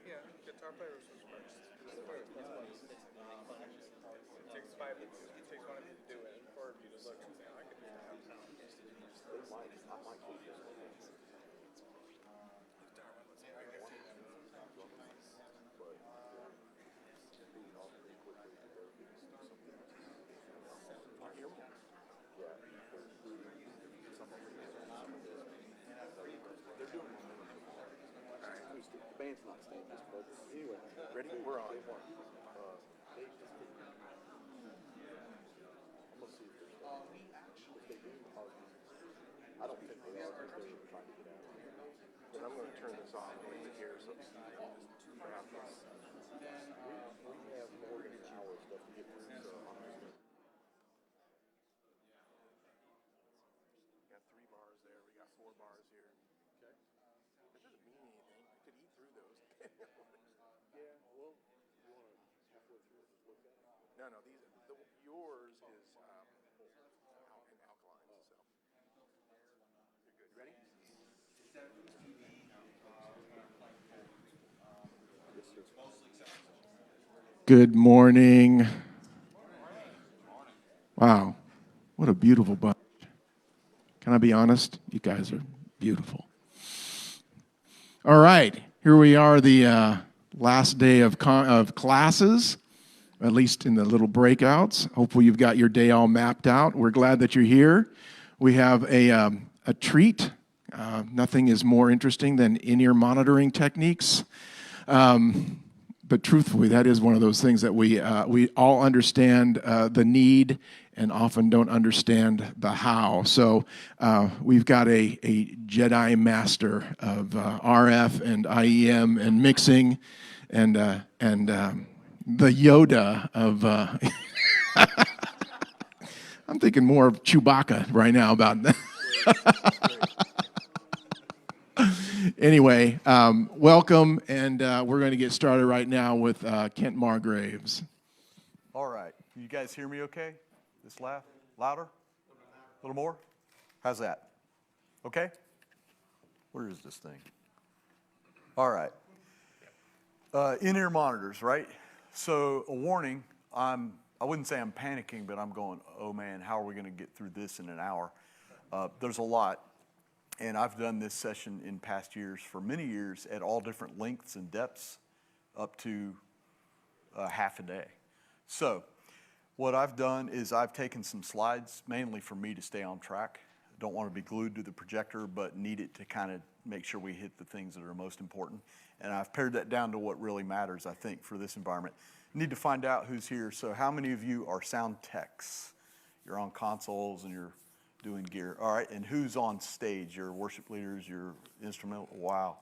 Yeah, guitar players was first. It takes 5 minutes. It takes 1 minute to do it, and for you to look and say, I can do that. The band's not staying this, but anyway, ready? We're on. I'm gonna see if they do. I don't think they are because they're trying to get out. But I'm going to turn this off when you hear something. We have more than an hour stuff to get through, so honestly. We got 3 bars there. We got 4 bars here. Okay. That doesn't mean anything. I could eat through those. Yeah, well, you want to halfway through just look at it? No, yours is in alkaline, so you're good. Ready? Yes, sir. Good morning. Wow, what a beautiful bunch. Can I be honest? You guys are beautiful. All right, here we are, the last day of classes, at least in the little breakouts. Hopefully you've got your day all mapped out. We're glad that you're here. We have a treat. Nothing is more interesting than in-ear monitoring techniques. But truthfully, that is one of those things that we all understand the need and often don't understand the how. So we've got a Jedi master of RF and IEM and mixing and the Yoda of... I'm thinking more of Chewbacca right now about that. Anyway, welcome, and we're going to get started right now with Kent Margraves. All right. You guys hear me okay? This loud? Louder? A little more? How's that? Okay? Where is this thing? All right. In-ear monitors, right? So a warning, I wouldn't say I'm panicking, but I'm going, oh man, how are we going to get through this in an hour? There's a lot. And I've done this session in past years for many years at all different lengths and depths up to half a day. So what I've done is I've taken some slides, mainly for me to stay on track. I don't want to be glued to the projector, but need it to kind of make sure we hit the things that are most important. And I've pared that down to what really matters, I think, for this environment. Need to find out who's here. So how many of you are sound techs? You're on consoles and you're doing gear. All right, and who's on stage? Your worship leaders, your instrumental, wow.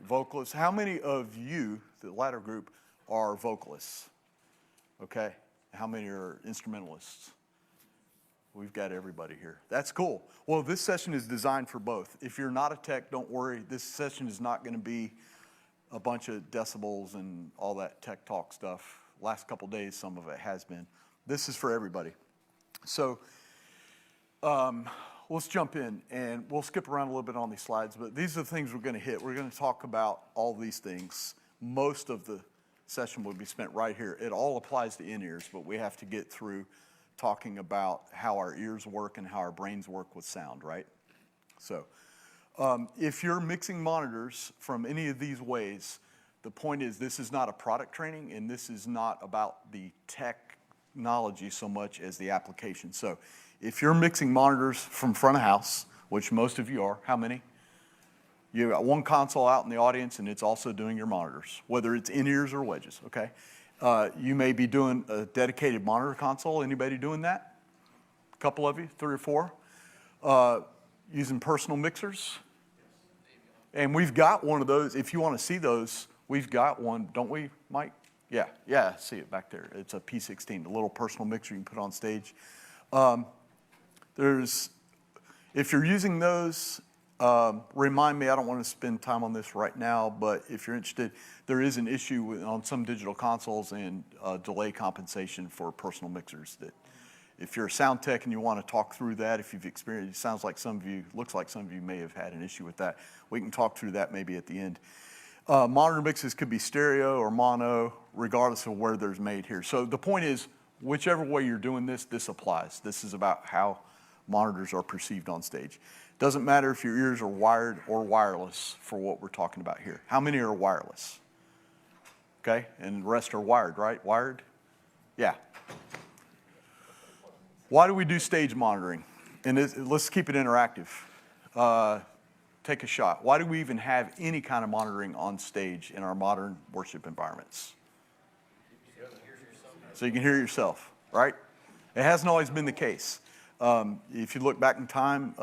Vocalists. How many of you, the latter group, are vocalists? Okay, how many are instrumentalists? We've got everybody here. That's cool. Well, this session is designed for both. If you're not a tech, don't worry. This session is not going to be a bunch of decibels and all that tech talk stuff. Last couple days, some of it has been. This is for everybody. So, let's jump in, and we'll skip around a little bit on these slides, but these are the things we're going to hit. We're going to talk about all these things. Most of the session will be spent right here. It all applies to in-ears, but we have to get through talking about how our ears work and how our brains work with sound, right? So if you're mixing monitors from any of these ways, the point is this is not a product training, and this is not about the technology so much as the application. So if you're mixing monitors from front of house, which most of you are, how many? You got one console out in the audience, and it's also doing your monitors, whether it's in-ears or wedges, okay? You may be doing a dedicated monitor console. Anybody doing that? A couple of you, 3 or 4? Using personal mixers? And we've got one of those. If you want to see those, we've got one, don't we, Mike? Yeah, see it back there. It's a P16, a little personal mixer you can put on stage. If you're using those, remind me, I don't want to spend time on this right now, but if you're interested, there is an issue on some digital consoles and delay compensation for personal mixers. That if you're a sound tech and you want to talk through that, if you've experienced, it sounds like looks like some of you may have had an issue with that. We can talk through that maybe at the end. Monitor mixes could be stereo or mono, regardless of where they're made here. So the point is, whichever way you're doing this, this applies. This is about how monitors are perceived on stage. Doesn't matter if your ears are wired or wireless for what we're talking about here. How many are wireless? Okay, and the rest are wired, right? Wired? Yeah. Why do we do stage monitoring? And let's keep it interactive. Take a shot. Why do we even have any kind of monitoring on stage in our modern worship environments? So you can hear yourself, right? It hasn't always been the case. If you look back in time,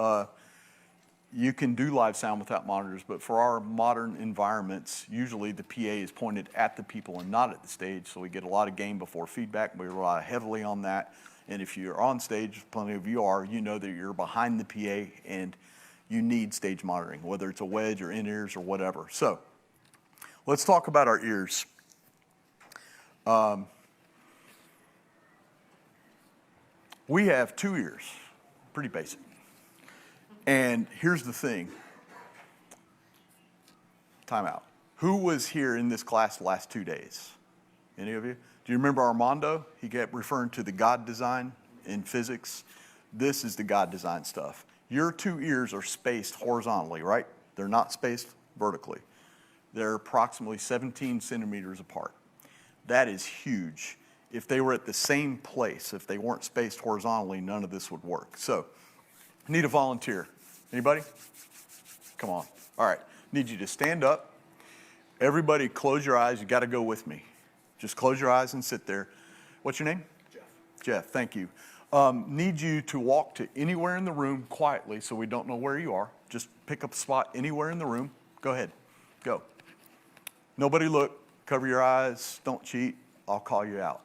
you can do live sound without monitors, but for our modern environments, usually the PA is pointed at the people and not at the stage, so we get a lot of gain before feedback. We rely heavily on that, and if you're on stage, plenty of you are, you know that you're behind the PA and you need stage monitoring, whether it's a wedge or in-ears or whatever. So let's talk about our ears. We have two ears, pretty basic. And here's the thing. Time out. Who was here in this class the last 2 days? Any of you? Do you remember Armando? He kept referring to the God design in physics. This is the God design stuff. Your two ears are spaced horizontally, right? They're not spaced vertically. They're approximately 17 centimeters apart. That is huge. If they were at the same place, if they weren't spaced horizontally, none of this would work. So, need a volunteer. Anybody? Come on. All right. Need you to stand up. Everybody close your eyes. You got to go with me. Just close your eyes and sit there. What's your name? Jeff. Jeff, thank you. Need you to walk to anywhere in the room quietly so we don't know where you are. Just pick up a spot anywhere in the room. Go ahead. Go. Nobody look. Cover your eyes. Don't cheat. I'll call you out.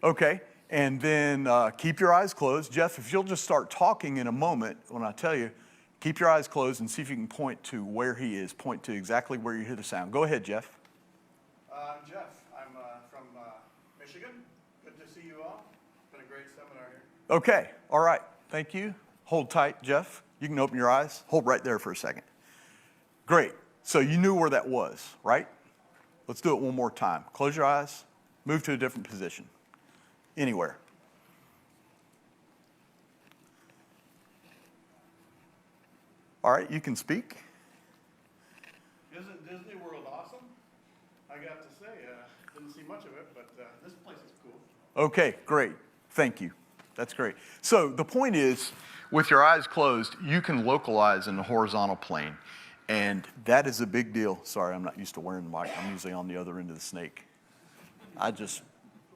Okay. And then keep your eyes closed. Jeff, if you'll just start talking in a moment when I tell you, keep your eyes closed and see if you can point to where he is. Point to exactly where you hear the sound. Go ahead, Jeff. I'm Jeff. I'm from Michigan. Good to see you all. Been a great seminar here. Okay. All right. Thank you. Hold tight, Jeff. You can open your eyes. Hold right there for a second. Great. So you knew where that was, right? Let's do it one more time. Close your eyes. Move to a different position. Anywhere. All right, you can speak. Isn't Disney World awesome? I got to say, didn't see much of it, but this place is cool. Okay, great. Thank you. That's great. So the point is, with your eyes closed, you can localize in the horizontal plane. And that is a big deal. Sorry, I'm not used to wearing the mic. I'm usually on the other end of the snake. I just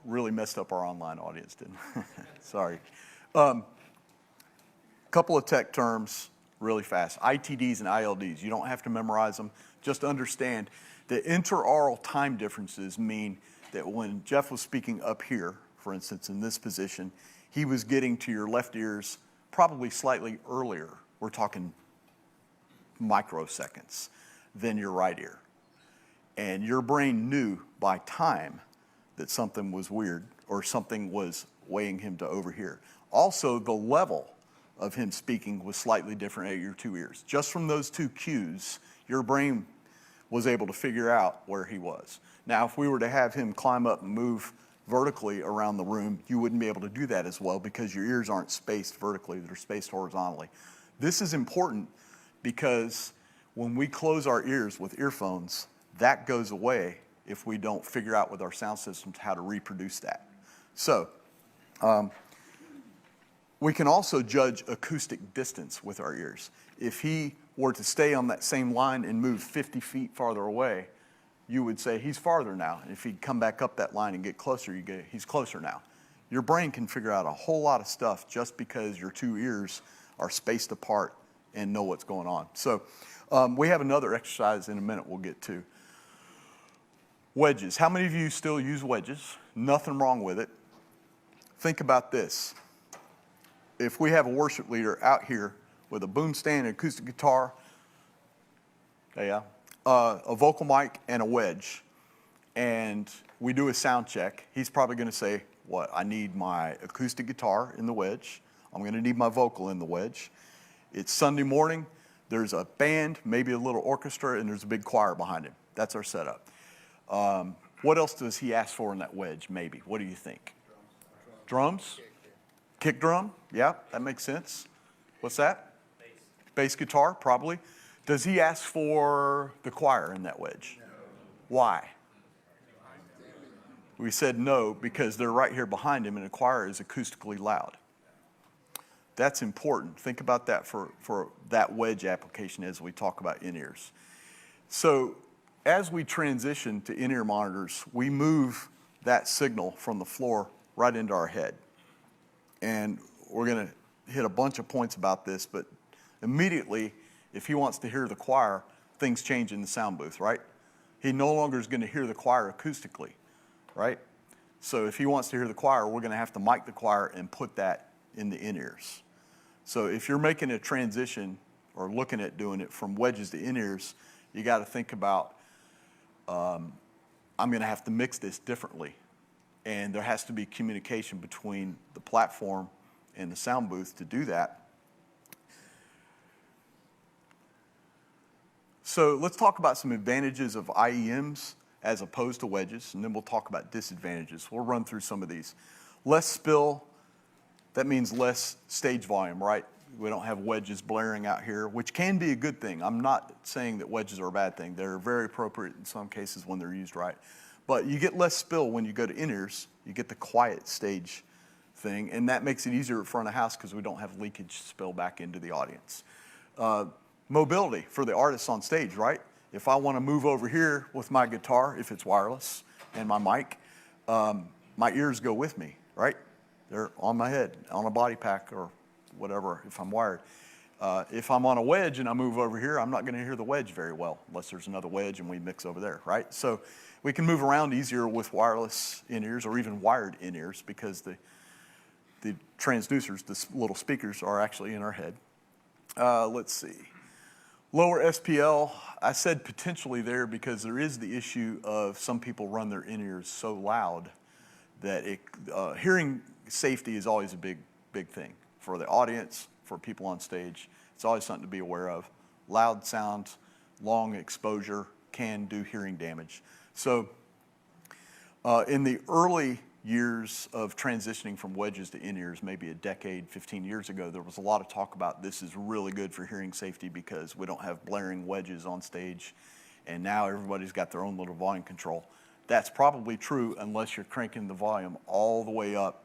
really messed up our online audience, didn't I? Sorry. Couple of tech terms really fast. ITDs and ILDs. You don't have to memorize them. Just understand that interaural time differences mean that when Jeff was speaking up here, for instance, in this position, he was getting to your left ears probably slightly earlier. We're talking microseconds than your right ear. And your brain knew by time that something was weird or something was weighing him to overhear. Also, the level of him speaking was slightly different at your two ears. Just from those two cues, your brain was able to figure out where he was. Now, if we were to have him climb up and move vertically around the room, you wouldn't be able to do that as well because your ears aren't spaced vertically, they're spaced horizontally. This is important because when we close our ears with earphones, that goes away if we don't figure out with our sound systems how to reproduce that. So, we can also judge acoustic distance with our ears. If he were to stay on that same line and move 50 feet farther away, you would say he's farther now. And if he'd come back up that line and get closer, he's closer now. Your brain can figure out a whole lot of stuff just because your two ears are spaced apart and know what's going on. So we have another exercise in a minute we'll get to. Wedges. How many of you still use wedges? Nothing wrong with it. Think about this. If we have a worship leader out here with a boom stand, an acoustic guitar, a vocal mic, and a wedge, and we do a sound check, he's probably going to say, what, I need my acoustic guitar in the wedge. I'm going to need my vocal in the wedge. It's Sunday morning. There's a band, maybe a little orchestra, and there's a big choir behind him. That's our setup. What else does he ask for in that wedge, maybe? What do you think? Drums? Kick drum? Yeah, that makes sense. What's that? Bass guitar, probably. Does he ask for the choir in that wedge? No. Why? We said no because they're right here behind him and the choir is acoustically loud. That's important. Think about that for that wedge application as we talk about in-ears. So as we transition to in-ear monitors, we move that signal from the floor right into our head. And we're going to hit a bunch of points about this, but immediately, if he wants to hear the choir, things change in the sound booth, right? He no longer is going to hear the choir acoustically, right? So if he wants to hear the choir, we're going to have to mic the choir and put that in the in-ears. So if you're making a transition or looking at doing it from wedges to in-ears, you got to think about, I'm going to have to mix this differently. And there has to be communication between the platform and the sound booth to do that. So let's talk about some advantages of IEMs as opposed to wedges, and then we'll talk about disadvantages. We'll run through some of these. Less spill, that means less stage volume, right? We don't have wedges blaring out here, which can be a good thing. I'm not saying that wedges are a bad thing. They're very appropriate in some cases when they're used right. But you get less spill when you go to in-ears. You get the quiet stage thing, and that makes it easier at front of house because we don't have leakage spill back into the audience. Mobility for the artists on stage, right? If I want to move over here with my guitar, if it's wireless, and my mic, my ears go with me, right? They're on my head, on a body pack or whatever, if I'm wired. If I'm on a wedge and I move over here, I'm not going to hear the wedge very well unless there's another wedge and we mix over there, right? So we can move around easier with wireless in-ears or even wired in-ears because the transducers, the little speakers, are actually in our head. Let's see. Lower SPL, I said potentially there because there is the issue of some people run their in-ears so loud that hearing safety is always a big thing for the audience, for people on stage. It's always something to be aware of. Loud sound, long exposure can do hearing damage. So in the early years of transitioning from wedges to in-ears, maybe a decade, 15 years ago, there was a lot of talk about this is really good for hearing safety because we don't have blaring wedges on stage, and now everybody's got their own little volume control. That's probably true unless you're cranking the volume all the way up,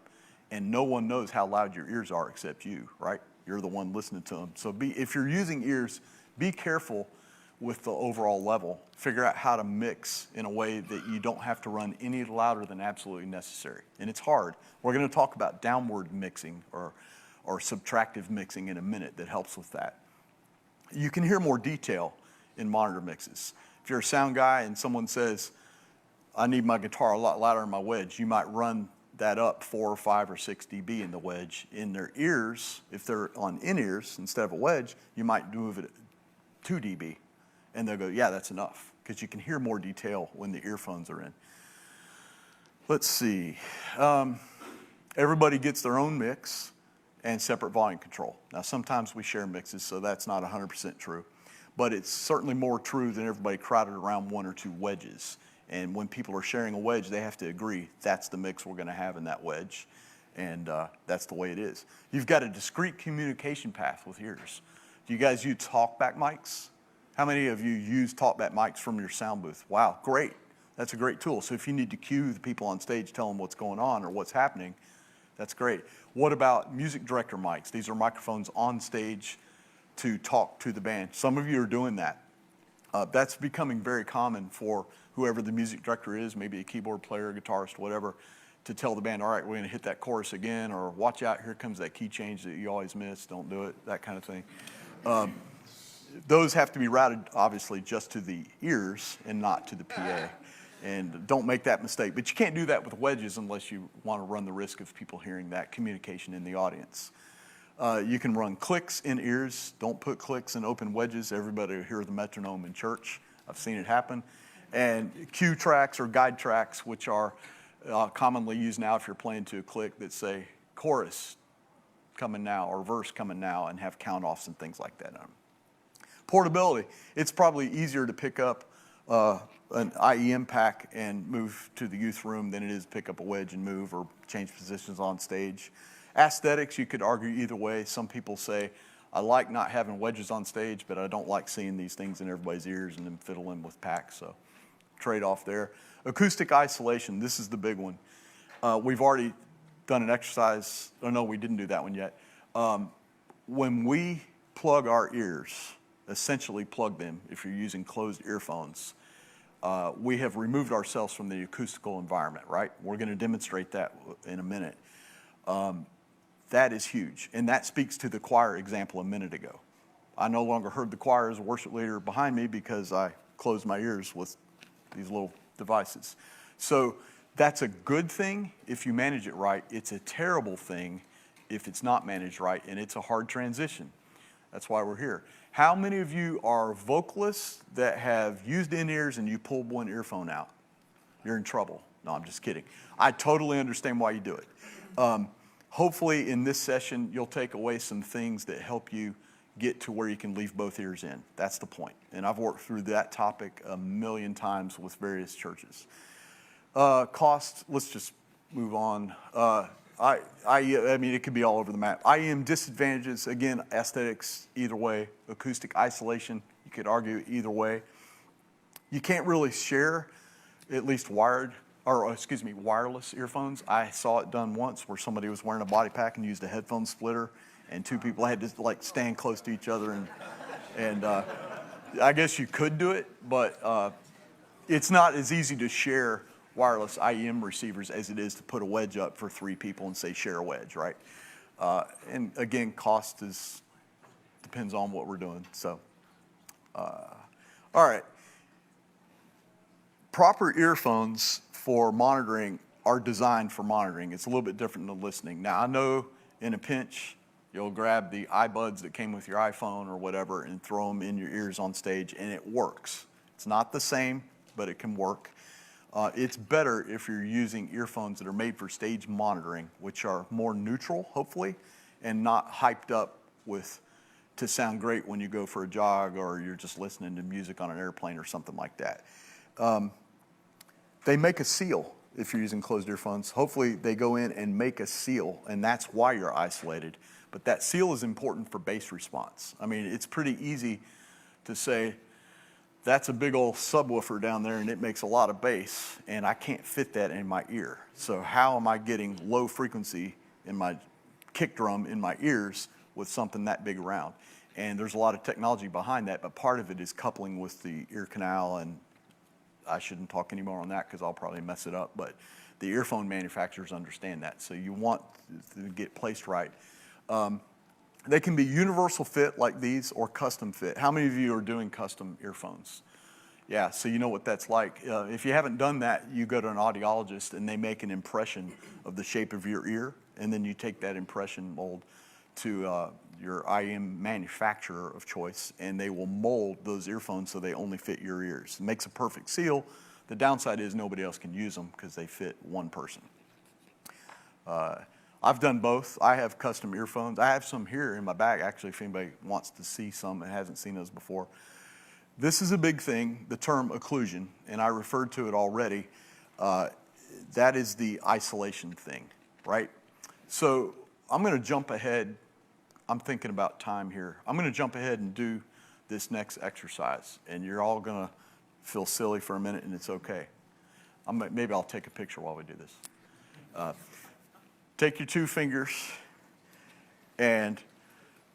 and no one knows how loud your ears are except you, right? You're the one listening to them. So if you're using ears, be careful with the overall level. Figure out how to mix in a way that you don't have to run any louder than absolutely necessary. And it's hard. We're going to talk about downward mixing or subtractive mixing in a minute that helps with that. You can hear more detail in monitor mixes. If you're a sound guy and someone says, I need my guitar a lot louder in my wedge, you might run that up 4 or 5 or 6 dB in the wedge. In their ears, if they're on in-ears instead of a wedge, you might move it 2 dB. And they'll go, yeah, that's enough, because you can hear more detail when the earphones are in. Let's see. Everybody gets their own mix and separate volume control. Now, sometimes we share mixes, so that's not 100% true. But it's certainly more true than everybody crowded around 1 or 2 wedges. And when people are sharing a wedge, they have to agree that's the mix we're going to have in that wedge. And that's the way it is. You've got a discrete communication path with ears. Do you guys use talkback mics? How many of you use talkback mics from your sound booth? Wow, great. That's a great tool. So if you need to cue the people on stage, tell them what's going on or what's happening, that's great. What about music director mics? These are microphones on stage to talk to the band. Some of you are doing that. That's becoming very common for whoever the music director is, maybe a keyboard player, guitarist, whatever, to tell the band, all right, we're going to hit that chorus again, or watch out, here comes that key change that you always miss, don't do it, that kind of thing. Those have to be routed, obviously, just to the ears and not to the PA. And don't make that mistake. But you can't do that with wedges unless you want to run the risk of people hearing that communication in the audience. You can run clicks in ears. Don't put clicks in open wedges. Everybody will hear the metronome in church. I've seen it happen. And cue tracks or guide tracks, which are commonly used now if you're playing to a click, that say chorus coming now or verse coming now and have count-offs and things like that on them. Portability. It's probably easier to pick up an IEM pack and move to the youth room than it is to pick up a wedge and move or change positions on stage. Aesthetics, you could argue either way. Some people say, I like not having wedges on stage, but I don't like seeing these things in everybody's ears and then fiddling with packs, so trade-off there. Acoustic isolation, this is the big one. We've already done an exercise. Oh, no, we didn't do that one yet. When we plug our ears, essentially plug them if you're using closed earphones, we have removed ourselves from the acoustical environment, right? We're going to demonstrate that in a minute. That is huge, and that speaks to the choir example a minute ago. I no longer heard the choir as a worship leader behind me because I closed my ears with these little devices. So that's a good thing if you manage it right. It's a terrible thing if it's not managed right, and it's a hard transition. That's why we're here. How many of you are vocalists that have used in-ears and you pulled one earphone out? You're in trouble. No, I'm just kidding. I totally understand why you do it. Hopefully in this session, you'll take away some things that help you get to where you can leave both ears in. That's the point. And I've worked through that topic a million times with various churches. Cost, let's just move on. I mean, it could be all over the map. IEM disadvantages, again, aesthetics, either way. Acoustic isolation, you could argue either way. You can't really share, at least wireless earphones. I saw it done once where somebody was wearing a body pack and used a headphone splitter, and two people had to like stand close to each other. And I guess you could do it, but it's not as easy to share wireless IEM receivers as it is to put a wedge up for 3 people and say share a wedge, right? And again, cost depends on what we're doing. So, all right. Proper earphones for monitoring are designed for monitoring. It's a little bit different than listening. Now, I know in a pinch, you'll grab the iBuds that came with your iPhone or whatever and throw them in your ears on stage, and it works. It's not the same, but it can work. It's better if you're using earphones that are made for stage monitoring, which are more neutral, hopefully, and not hyped up to sound great when you go for a jog or you're just listening to music on an airplane or something like that. They make a seal if you're using closed earphones. Hopefully they go in and make a seal, and that's why you're isolated. But that seal is important for bass response. I mean, it's pretty easy to say, that's a big old subwoofer down there and it makes a lot of bass, and I can't fit that in my ear. So how am I getting low frequency in my kick drum in my ears with something that big around? And there's a lot of technology behind that, but part of it is coupling with the ear canal, and I shouldn't talk anymore on that because I'll probably mess it up, but the earphone manufacturers understand that. So you want to get placed right. They can be universal fit like these or custom fit. How many of you are doing custom earphones? Yeah, so you know what that's like. If you haven't done that, you go to an audiologist and they make an impression of the shape of your ear, and then you take that impression mold to your IEM manufacturer of choice, and they will mold those earphones so they only fit your ears. It makes a perfect seal. The downside is nobody else can use them because they fit one person. I've done both. I have custom earphones. I have some here in my bag, actually, if anybody wants to see some and hasn't seen those before. This is a big thing, the term occlusion, and I referred to it already. That is the isolation thing, right? So I'm going to jump ahead. I'm thinking about time here. I'm going to jump ahead and do this next exercise, and you're all going to feel silly for a minute, and it's okay. Maybe I'll take a picture while we do this. Take your 2 fingers and,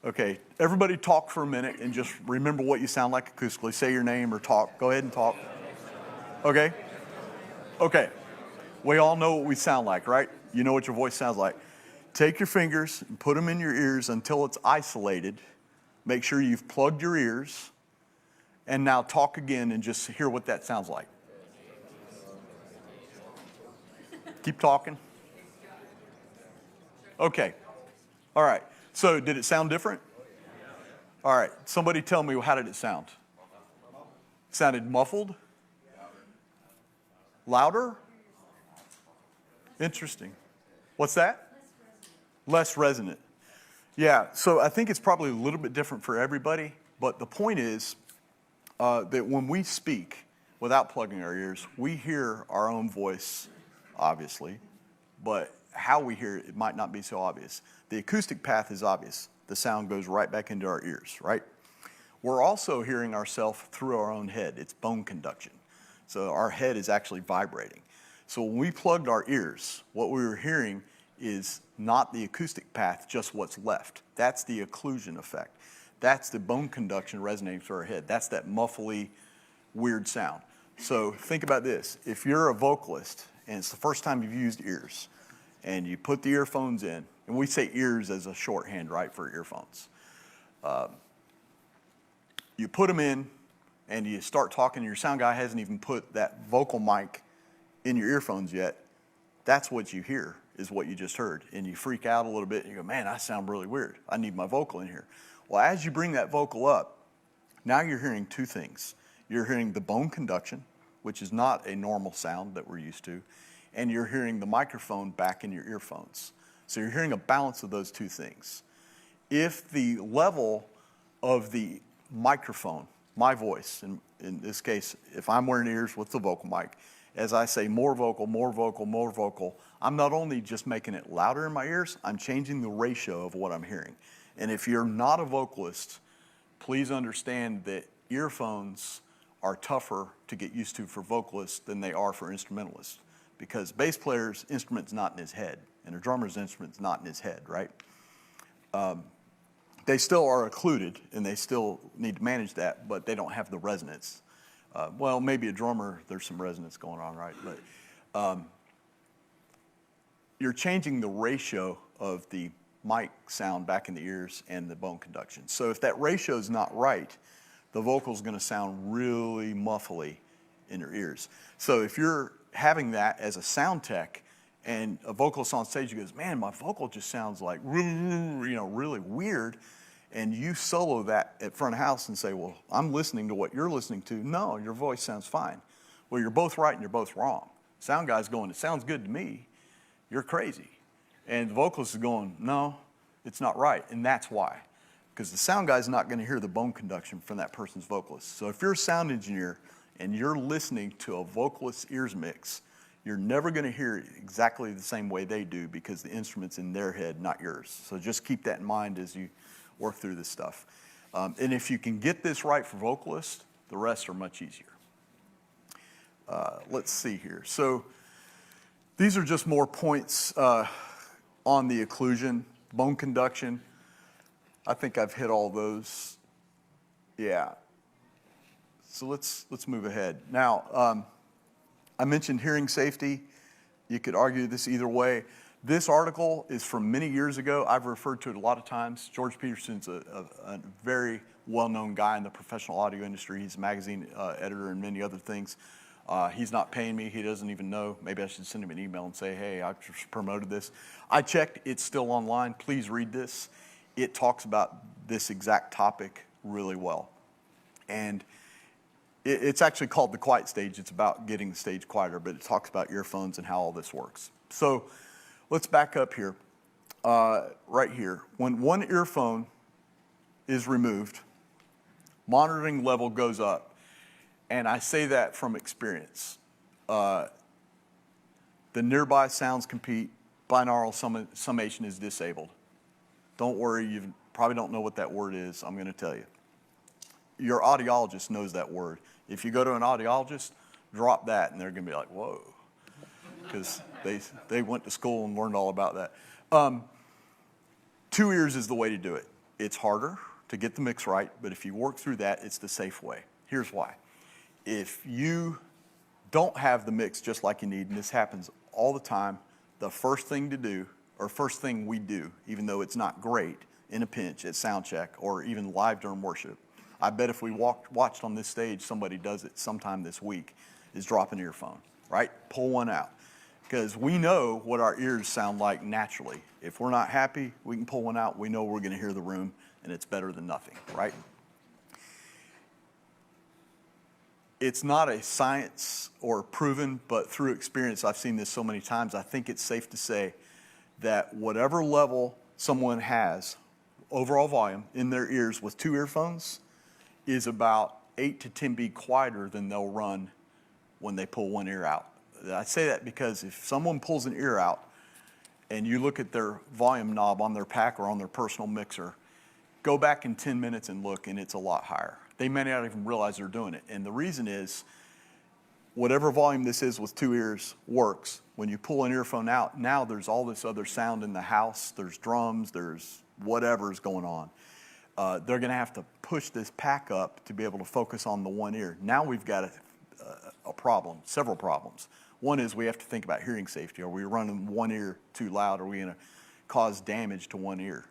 okay, everybody talk for a minute and just remember what you sound like acoustically. Say your name or talk. Go ahead and talk. Okay? Okay. We all know what we sound like, right? You know what your voice sounds like. Take your fingers and put them in your ears until it's isolated, Make sure you've plugged your ears. And now talk again and just hear what that sounds like. Keep talking. Okay. All right. So did it sound different? All right. Somebody tell me, how did it sound? Sounded muffled? Louder? Interesting. What's that? Less resonant. Yeah, so I think it's probably a little bit different for everybody, but the point is that when we speak without plugging our ears, we hear our own voice, obviously, but how we hear it might not be so obvious. The acoustic path is obvious. The sound goes right back into our ears, right? We're also hearing ourselves through our own head. It's bone conduction. So our head is actually vibrating. So when we plugged our ears, what we were hearing is not the acoustic path, just what's left. That's the occlusion effect. That's the bone conduction resonating through our head. That's that muffly, weird sound. So think about this. If you're a vocalist and it's the first time you've used ears and you put the earphones in, and we say ears as a shorthand, right, for earphones. You put them in and you start talking, and your sound guy hasn't even put that vocal mic in your earphones yet. That's what you hear, is what you just heard. And you freak out a little bit and you go, man, I sound really weird. I need my vocal in here. Well, as you bring that vocal up, now you're hearing two things. You're hearing the bone conduction, which is not a normal sound that we're used to, and you're hearing the microphone back in your earphones. So you're hearing a balance of those two things. If the level of the microphone, my voice, in this case, if I'm wearing ears with the vocal mic, as I say more vocal, more vocal, more vocal, I'm not only just making it louder in my ears, I'm changing the ratio of what I'm hearing. And if you're not a vocalist, please understand that earphones are tougher to get used to for vocalists than they are for instrumentalists. Because bass player's instrument's not in his head, and a drummer's instrument's not in his head, right? They still are occluded, and they still need to manage that, but they don't have the resonance. Well, maybe a drummer, there's some resonance going on, right? But you're changing the ratio of the mic sound back in the ears and the bone conduction. So if that ratio is not right, the vocal's going to sound really muffly in your ears. So if you're having that as a sound tech, and a vocalist on stage who goes, man, my vocal just sounds like really weird, and you solo that at front of house and say, well, I'm listening to what you're listening to. No, your voice sounds fine. Well, you're both right and you're both wrong. Sound guy's going, it sounds good to me. You're crazy. And the vocalist is going, no, it's not right. And that's why. Because the sound guy's not going to hear the bone conduction from that person's vocalist. So if you're a sound engineer and you're listening to a vocalist's ears mix, you're never going to hear it exactly the same way they do because the instrument's in their head, not yours. So just keep that in mind as you work through this stuff. And if you can get this right for vocalists, the rest are much easier. Let's see here. So these are just more points on the occlusion, bone conduction. I think I've hit all those. Yeah. So let's move ahead. Now, I mentioned hearing safety. You could argue this either way. This article is from many years ago. I've referred to it a lot of times. George Peterson's a very well-known guy in the professional audio industry. He's a magazine editor and many other things. He's not paying me. He doesn't even know. Maybe I should send him an email and say, hey, I just promoted this. I checked. It's still online. Please read this. It talks about this exact topic really well. And it's actually called The Quiet Stage. It's about getting the stage quieter, but it talks about earphones and how all this works. So let's back up here, right here. When one earphone is removed, monitoring level goes up. And I say that from experience. The nearby sounds compete, binaural summation is disabled. Don't worry, you probably don't know what that word is. I'm going to tell you. Your audiologist knows that word. If you go to an audiologist, drop that, and they're going to be like, whoa, because they went to school and learned all about that. 2 ears is the way to do it. It's harder to get the mix right, but if you work through that, it's the safe way. Here's why. If you don't have the mix just like you need, and this happens all the time, the first thing to do, or first thing we do, even though it's not great, in a pinch at sound check or even live during worship. I bet if we watched on this stage, somebody does it sometime this week, is drop an earphone, right? Pull one out. Because we know what our ears sound like naturally. If we're not happy, we can pull one out. We know we're going to hear the room, and it's better than nothing, right? It's not a science or proven, but through experience, I've seen this so many times, I think it's safe to say that whatever level someone has, overall volume, in their ears with 2 earphones is about 8 to 10 dB quieter than they'll run when they pull one ear out. I say that because if someone pulls an ear out and you look at their volume knob on their pack or on their personal mixer, go back in 10 minutes and look, and it's a lot higher. They may not even realize they're doing it. And the reason is, whatever volume this is with 2 ears works. When you pull an earphone out, now there's all this other sound in the house. There's drums, there's whatever's going on. They're going to have to push this pack up to be able to focus on the one ear. Now we've got a problem, several problems. One is we have to think about hearing safety. Are we running one ear too loud? Are we going to cause damage to one ear?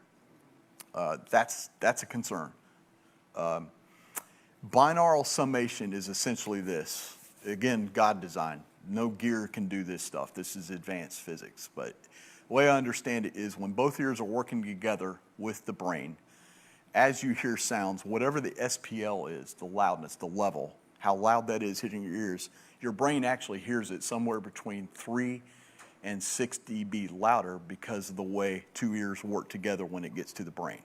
That's a concern. Binaural summation is essentially this. Again, God designed. No gear can do this stuff. This is advanced physics. But the way I understand it is when both ears are working together with the brain, as you hear sounds, whatever the SPL is, the loudness, the level, how loud that is hitting your ears, your brain actually hears it somewhere between 3 and 6 dB louder because of the way 2 ears work together when it gets to the brain.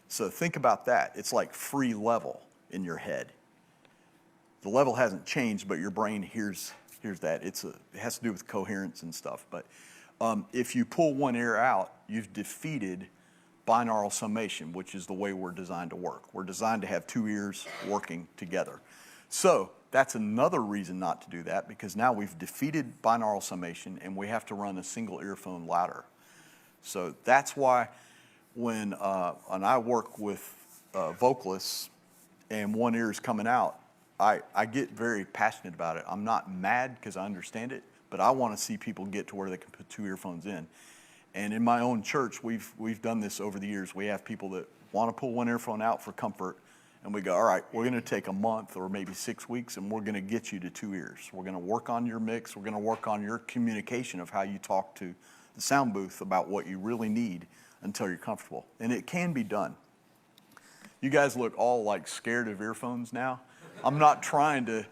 So think about that. It's like free level in your head. The level hasn't changed, but your brain hears that. It has to do with coherence and stuff. But if you pull one ear out, you've defeated binaural summation, which is the way we're designed to work. We're designed to have 2 ears working together. So that's another reason not to do that, because now we've defeated binaural summation and we have to run a single earphone louder. So that's why when I work with vocalists and one ear is coming out, I get very passionate about it. I'm not mad because I understand it, but I want to see people get to where they can put 2 earphones in. And in my own church, we've done this over the years. We have people that want to pull one earphone out for comfort, and we go, all right, we're going to take a month or maybe 6 weeks, and we're going to get you to 2 ears. We're going to work on your mix. We're going to work on your communication of how you talk to the sound booth about what you really need until you're comfortable. And it can be done. You guys look all like scared of earphones now. I'm not trying to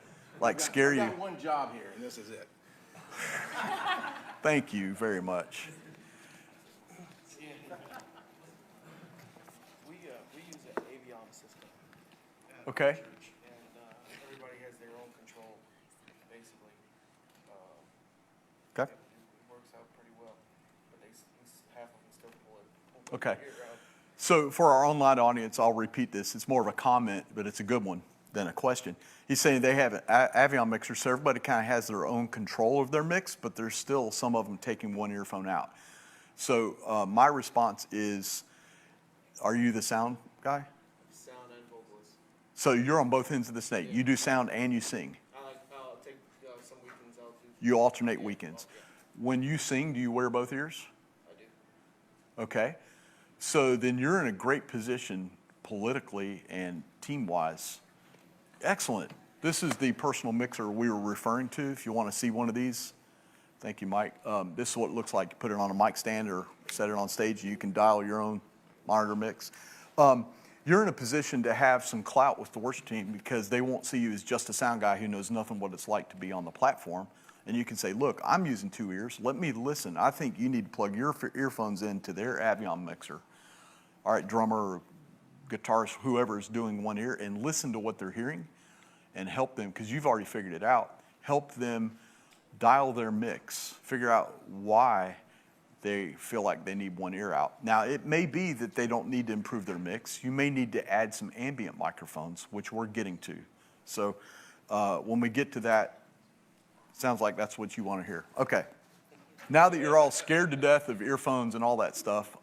scare you. I've got one job here, and this is it. Thank you very much. We use an Avion system. Okay. And everybody has their own control, basically. Okay. It works out pretty well, but half of them still pull it. Okay. Ear out. So for our online audience, I'll repeat this. It's more of a comment, but it's a good one than a question. He's saying they have an Avion mixer, so everybody kind of has their own control of their mix, but there's still some of them taking one earphone out. So my response is, are you the sound guy? Sound and vocalist. So you're on both ends of the snake. You do sound and you sing. I'll take some weekends out too. You alternate weekends. When you sing, do you wear both ears? I do. Okay. So then you're in a great position politically and team-wise. Excellent. This is the personal mixer we were referring to. If you want to see one of these, thank you, Mike. This is what it looks like. You put it on a mic stand or set it on stage. You can dial your own monitor mix. You're in a position to have some clout with the worship team because they won't see you as just a sound guy who knows nothing what it's like to be on the platform. And you can say, look, I'm using 2 ears. Let me listen. I think you need to plug your earphones into their Avion mixer. All right, drummer, or guitarist, whoever is doing one ear, and listen to what they're hearing and help them, because you've already figured it out. Help them dial their mix, figure out why they feel like they need one ear out. Now, it may be that they don't need to improve their mix. You may need to add some ambient microphones, which we're getting to. So when we get to that, sounds like that's what you want to hear. Okay. Now that you're all scared to death of earphones and all that stuff,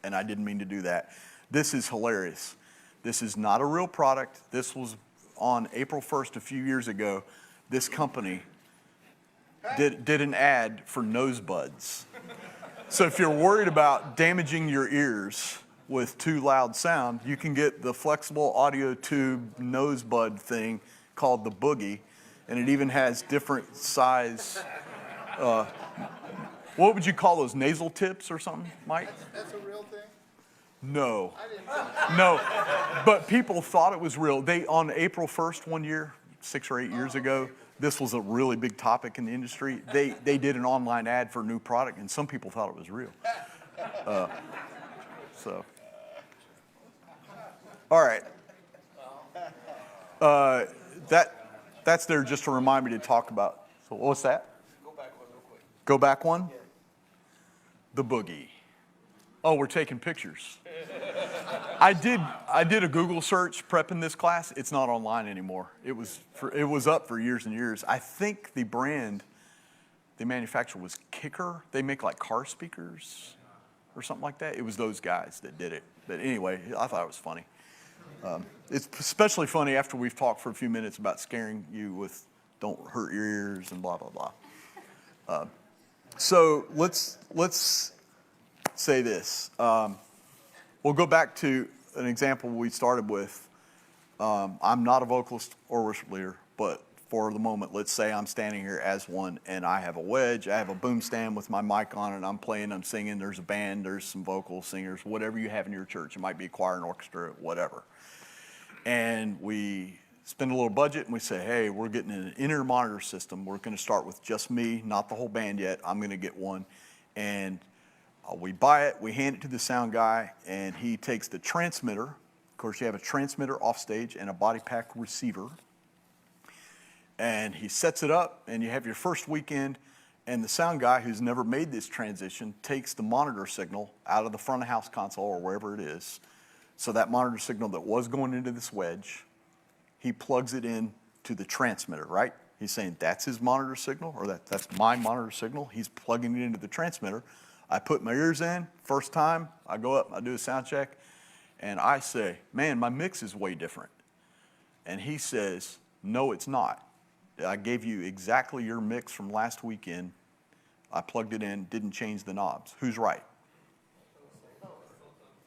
and I didn't mean to do that, this is hilarious. This is not a real product. This was on April 1st a few years ago. This company did an ad for nose buds. So if you're worried about damaging your ears, with too loud sound, you can get the flexible audio tube nose bud thing called the Boogie, and it even has different size. What would you call those, nasal tips or something, Mike? That's a real thing? No. No, but people thought it was real. On April 1st one year, 6 or 8 years ago, this was a really big topic in the industry. They did an online ad for a new product, and some people thought it was real. All right. That's there just to remind me to talk about. So what's that? Go back one real quick. Go back one? The Boogie. Oh, we're taking pictures. I did a Google search prepping this class. It's not online anymore. It was up for years and years. I think the brand the manufacturer was Kicker. They make like car speakers or something like that. It was those guys that did it. But anyway, I thought it was funny. It's especially funny after we've talked for a few minutes about scaring you with don't hurt your ears and blah, blah, blah. So let's say this. We'll go back to an example we started with. I'm not a vocalist or worship leader, but for the moment, let's say I'm standing here as one, and I have a wedge, I have a boom stand with my mic on, and I'm playing, I'm singing, there's a band, there's some vocal singers, whatever you have in your church. It might be a choir, an orchestra, whatever. And we spend a little budget, and we say, hey, we're getting an in-ear monitor system. We're going to start with just me, not the whole band yet. I'm going to get one. And we buy it, we hand it to the sound guy, and he takes the transmitter. Of course, you have a transmitter off stage and a body pack receiver. And he sets it up, and you have your first weekend, and the sound guy who's never made this transition takes the monitor signal out of the front of house console or wherever it is. So that monitor signal that was going into this wedge, he plugs it in to the transmitter, right? He's saying that's his monitor signal, or that's my monitor signal. He's plugging it into the transmitter. I put my ears in, first time, I go up, I do a sound check, and I say, man, my mix is way different. And he says, no, it's not. I gave you exactly your mix from last weekend. I plugged it in, didn't change the knobs. Who's right?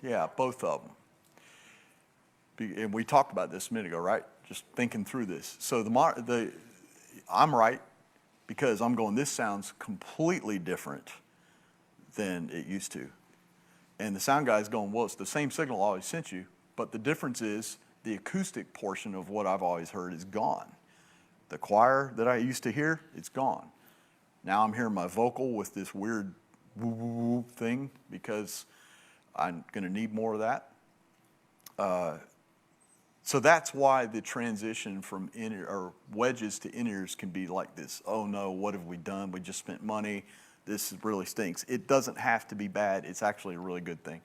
Yeah, both of them. And we talked about this a minute ago, right? Just thinking through this. So I'm right because I'm going, this sounds completely different than it used to. And the sound guy's going, well, it's the same signal I always sent you, but the difference is the acoustic portion of what I've always heard is gone. The choir that I used to hear, it's gone. Now I'm hearing my vocal with this weird woo-woo thing because I'm going to need more of that. So that's why the transition from in-ear or wedges to in-ears can be like this. Oh no, what have we done? We just spent money. This really stinks. It doesn't have to be bad. It's actually a really good thing.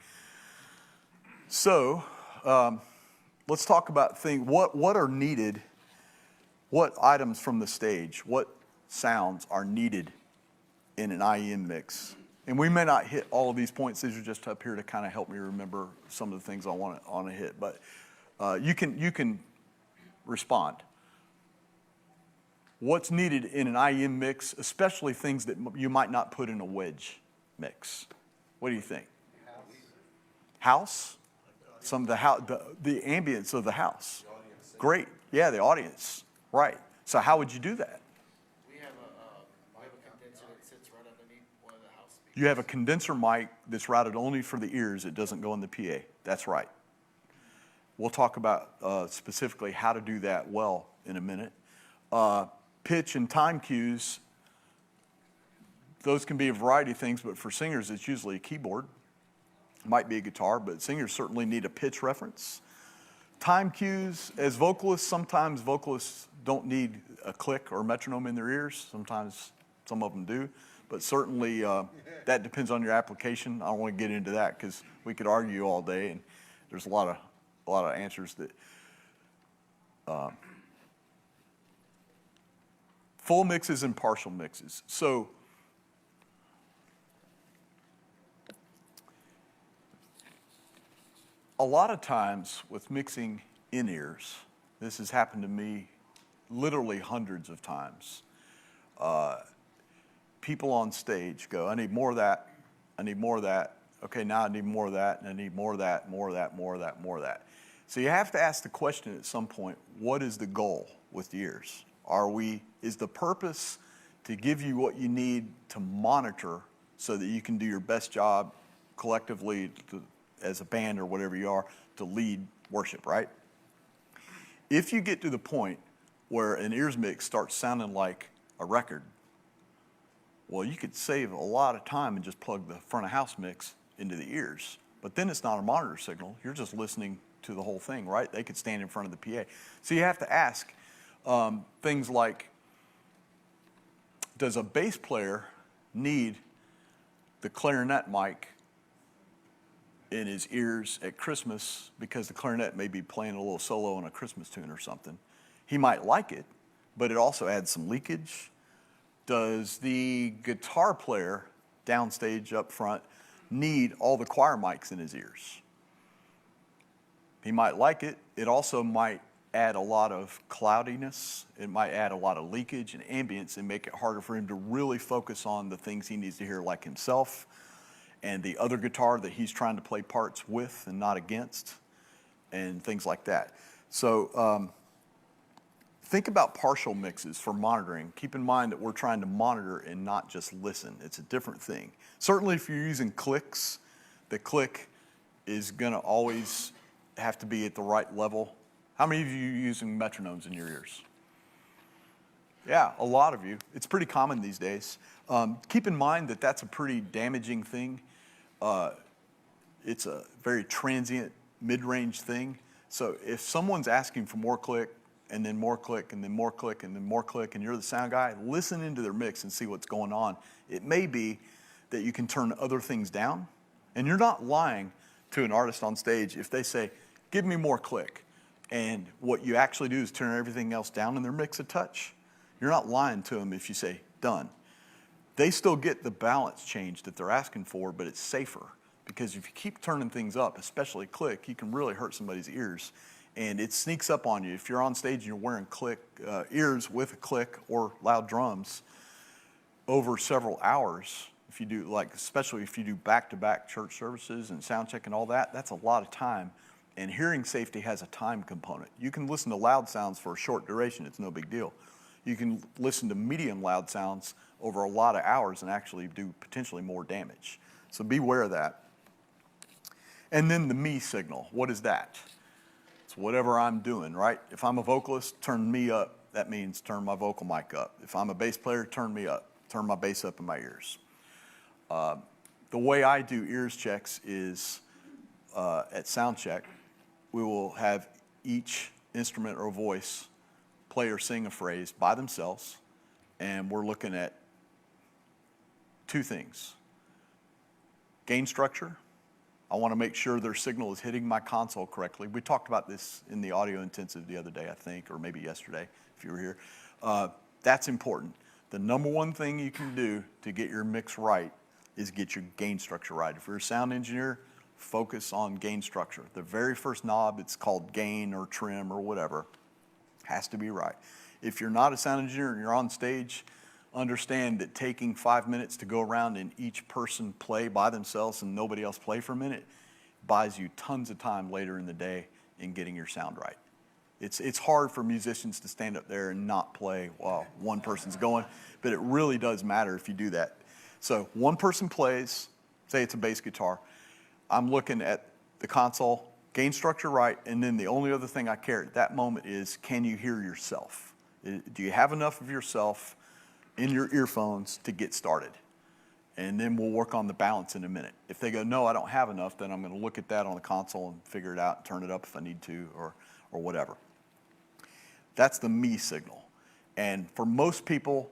So let's talk about what are needed. What items from the stage, what sounds are needed in an IEM mix? And we may not hit all of these points. These are just up here to kind of help me remember some of the things I want to hit. But you can respond. What's needed in an IEM mix, especially things that you might not put in a wedge mix? What do you think? House? Some of the ambience of the house. Great. Yeah, the audience. Right. So how would you do that? We have a condenser that sits right underneath one of the house speakers. You have a condenser mic that's routed only for the ears. It doesn't go in the PA. That's right. We'll talk about specifically how to do that well in a minute. Pitch and time cues, those can be a variety of things, but for singers, it's usually a keyboard. Might be a guitar, but singers certainly need a pitch reference. Time cues, as vocalists, sometimes vocalists don't need a click or metronome in their ears. Sometimes some of them do, but certainly that depends on your application. I don't want to get into that because we could argue all day, and there's a lot of answers that. Full mixes and partial mixes. So a lot of times with mixing in-ears, this has happened to me literally hundreds of times. People on stage go, I need more of that, I need more of that, Okay, now I need more of that, and I need more of that, more of that, more of that, more of that. So you have to ask the question at some point, what is the goal with the ears? Is the purpose to give you what you need to monitor so that you can do your best job collectively as a band or whatever you are to lead worship, right? If you get to the point where an ears mix starts sounding like a record, well, you could save a lot of time and just plug the front of house mix into the ears. But then it's not a monitor signal. You're just listening to the whole thing, right? They could stand in front of the PA. So you have to ask things like, does a bass player need the clarinet mic in his ears at Christmas because the clarinet may be playing a little solo on a Christmas tune or something? He might like it, but it also adds some leakage. Does the guitar player downstage up front need all the choir mics in his ears? He might like it. It also might add a lot of cloudiness. It might add a lot of leakage and ambience and make it harder for him to really focus on the things he needs to hear, like himself and the other guitar that he's trying to play parts with and not against, and things like that. So think about partial mixes for monitoring. Keep in mind that we're trying to monitor and not just listen. It's a different thing. Certainly if you're using clicks, the click is gonna always have to be at the right level. How many of you are using metronomes in your ears? Yeah, a lot of you. It's pretty common these days. Keep in mind that that's a pretty damaging thing. It's a very transient, mid-range thing. So if someone's asking for more click, and then more click, and then more click, and then more click, and you're the sound guy, listen into their mix and see what's going on. It may be that you can turn other things down, and you're not lying to an artist on stage if they say, give me more click. And what you actually do is turn everything else down in their mix a touch. You're not lying to them if you say, done. They still get the balance change that they're asking for, but it's safer. Because if you keep turning things up, especially click, you can really hurt somebody's ears. And it sneaks up on you. If you're on stage and you're wearing click ears with a click or loud drums over several hours, if you do, like, especially if you do back-to-back church services and sound check and all that, that's a lot of time. And hearing safety has a time component. You can listen to loud sounds for a short duration, it's no big deal. You can listen to medium loud sounds over a lot of hours and actually do potentially more damage. So beware of that. And then the me signal, what is that? It's whatever I'm doing, right? If I'm a vocalist, turn me up. That means turn my vocal mic up. If I'm a bass player, turn me up. Turn my bass up in my ears. The way I do ears checks is at sound check, we will have each instrument or voice play or sing a phrase by themselves, and we're looking at two things. Gain structure. I want to make sure their signal is hitting my console correctly. We talked about this in the audio intensive the other day, I think, or maybe yesterday if you were here. That's important. The number one thing you can do to get your mix right is get your gain structure right. If you're a sound engineer, focus on gain structure. The very first knob, it's called gain or trim or whatever, has to be right. If you're not a sound engineer and you're on stage, understand that taking 5 minutes to go around and each person play by themselves and nobody else play for a minute buys you tons of time later in the day in getting your sound right. It's hard for musicians to stand up there and not play while one person's going, but it really does matter if you do that. So one person plays, say it's a bass guitar, I'm looking at the console, gain structure right, and then the only other thing I care at that moment is, can you hear yourself? Do you have enough of yourself in your earphones to get started? And then we'll work on the balance in a minute. If they go, no, I don't have enough, then I'm going to look at that on the console and figure it out, turn it up if I need to, or whatever. That's the me signal. And for most people,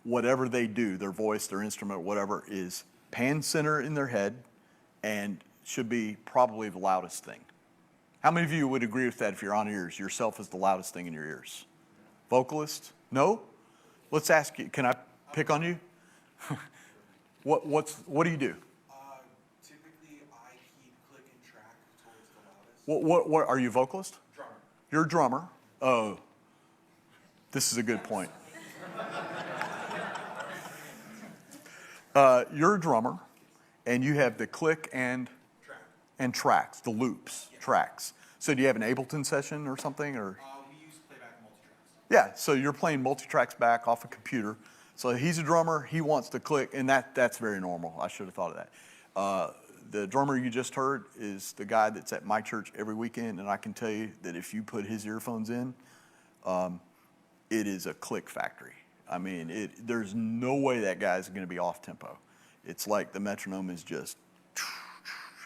whatever they do, their voice, their instrument, whatever, is pan center in their head and should be probably the loudest thing. How many of you would agree with that if you're on ears? Yourself is the loudest thing in your ears. Vocalist? No? Let's ask you, can I pick on you? What do you do? Typically, I keep click and track towards the loudest. What are you a vocalist? Drummer. You're a drummer. Oh, this is a good point. You're a drummer, And you have the click and tracks, the loops, tracks. So do you have an Ableton session or something, or? We use playback multi-tracks. Yeah, so you're playing multi-tracks back off a computer. So he's a drummer, he wants to click, and that's very normal. I should have thought of that. The drummer you just heard is the guy that's at my church every weekend, and I can tell you that if you put his earphones in, it is a click factory. I mean, there's no way that guy's going to be off tempo. It's like the metronome is just,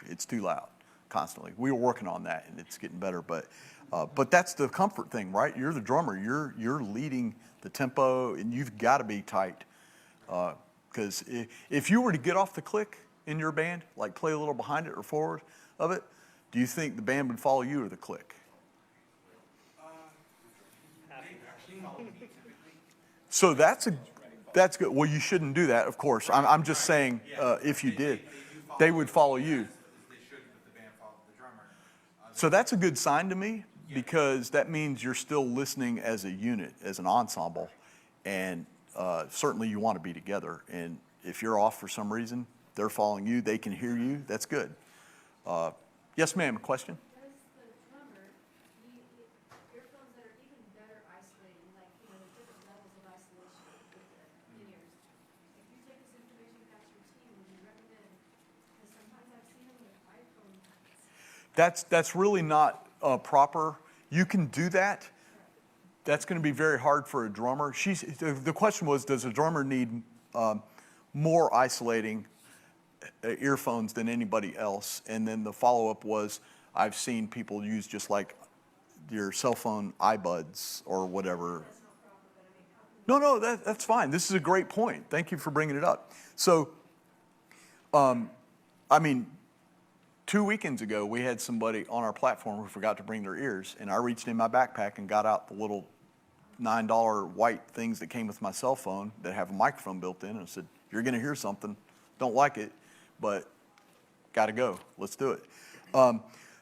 it's too loud constantly. We were working on that, and it's getting better. But that's the comfort thing, right? You're the drummer. You're leading the tempo, and you've got to be tight. Because if you were to get off the click in your band, like play a little behind it or forward of it, do you think the band would follow you or the click? So that's good. Well, you shouldn't do that, of course. I'm just saying, if you did, they would follow you. They should if the band followed the drummer. So that's a good sign to me, because that means you're still listening as a unit, as an ensemble, and certainly you want to be together. And if you're off for some reason, they're following you, they can hear you, that's good. Yes, ma'am, a question? Does the drummer need earphones that are even better isolating, like, there's different levels of isolation with the in-ears? If you take this information back to your team, would you recommend, because sometimes I've seen them with iPhones. That's really not proper. You can do that. That's going to be very hard for a drummer. The question was, does a drummer need more isolating earphones than anybody else? And then the follow-up was, I've seen people use just like your cell phone iBuds or whatever. No, that's fine. This is a great point. Thank you for bringing it up. So, 2 weekends ago, we had somebody on our platform who forgot to bring their ears, and I reached in my backpack and got out the little $9 white things that came with my cell phone that have a microphone built in, and I said, you're going to hear something. Don't like it, but got to go. Let's do it.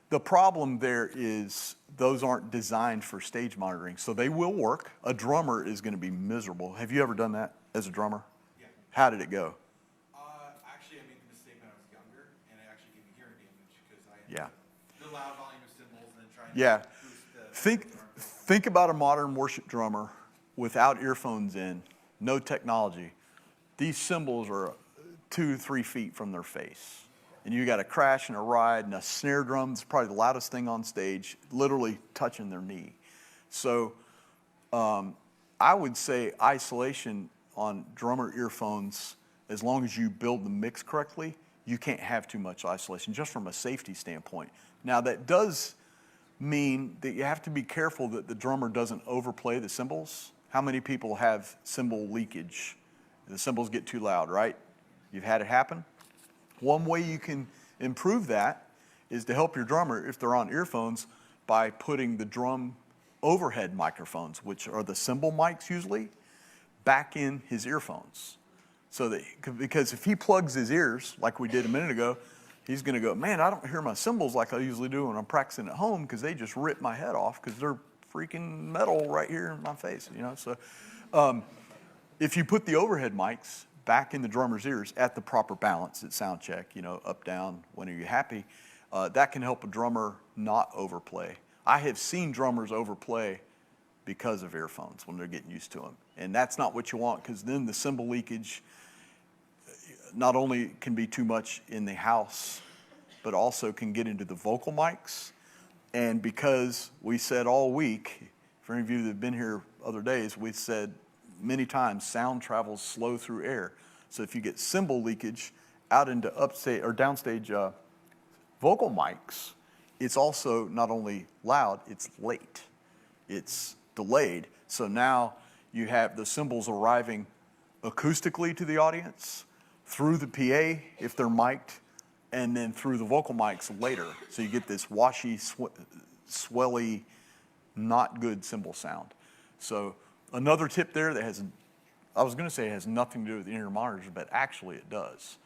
The problem there is those aren't designed for stage monitoring, so they will work. A drummer is going to be miserable. Have you ever done that as a drummer? Yeah. How did it go? Actually, I made the mistake when I was younger, and it actually gave me hearing damage because I Yeah. had the loud volume of cymbals and then trying Yeah. to boost the Think about a modern worship drummer without earphones in, no technology. These cymbals are 2-3 feet from their face. And you got a crash and a ride, and a snare drum is probably the loudest thing on stage, literally touching their knee. So I would say isolation on drummer earphones, as long as you build the mix correctly, you can't have too much isolation, just from a safety standpoint. Now, that does mean that you have to be careful that the drummer doesn't overplay the cymbals. How many people have cymbal leakage? The cymbals get too loud, right? You've had it happen? One way you can improve that is to help your drummer, if they're on earphones, by putting the drum overhead microphones, which are the cymbal mics usually, back in his earphones. So that, because if he plugs his ears, like we did a minute ago, he's going to go, man, I don't hear my cymbals like I usually do when I'm practicing at home, because they just rip my head off because they're freaking metal right here in my face, So if you put the overhead mics back in the drummer's ears at the proper balance at sound check, up, down, when are you happy, that can help a drummer not overplay. I have seen drummers overplay because of earphones when they're getting used to them. And that's not what you want, because then the cymbal leakage not only can be too much in the house, but also can get into the vocal mics. And because we said all week, for any of you that have been here other days, we said many times sound travels slow through air. So if you get cymbal leakage out into upstage or downstage vocal mics, it's also not only loud, it's late. It's delayed. So now you have the cymbals arriving acoustically to the audience, through the PA if they're mic'd, and then through the vocal mics later. So you get this washy, swelly, not good cymbal sound. So another tip there that has, I was going to say it has nothing to do with the in-ear monitors, but actually it does.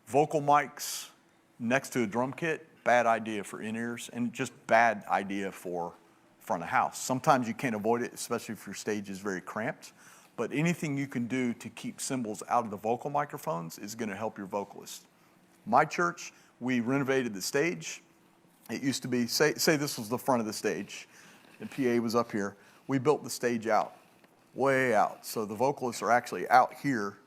Vocal mics next to a drum kit, bad idea for in-ears, and just bad idea for front of house. Sometimes you can't avoid it, especially if your stage is very cramped. But anything you can do to keep cymbals out of the vocal microphones is going to help your vocalist. My church, we renovated the stage. It used to be, say this was the front of the stage, and PA was up here. We built the stage out, way out. So the vocalists are actually out here.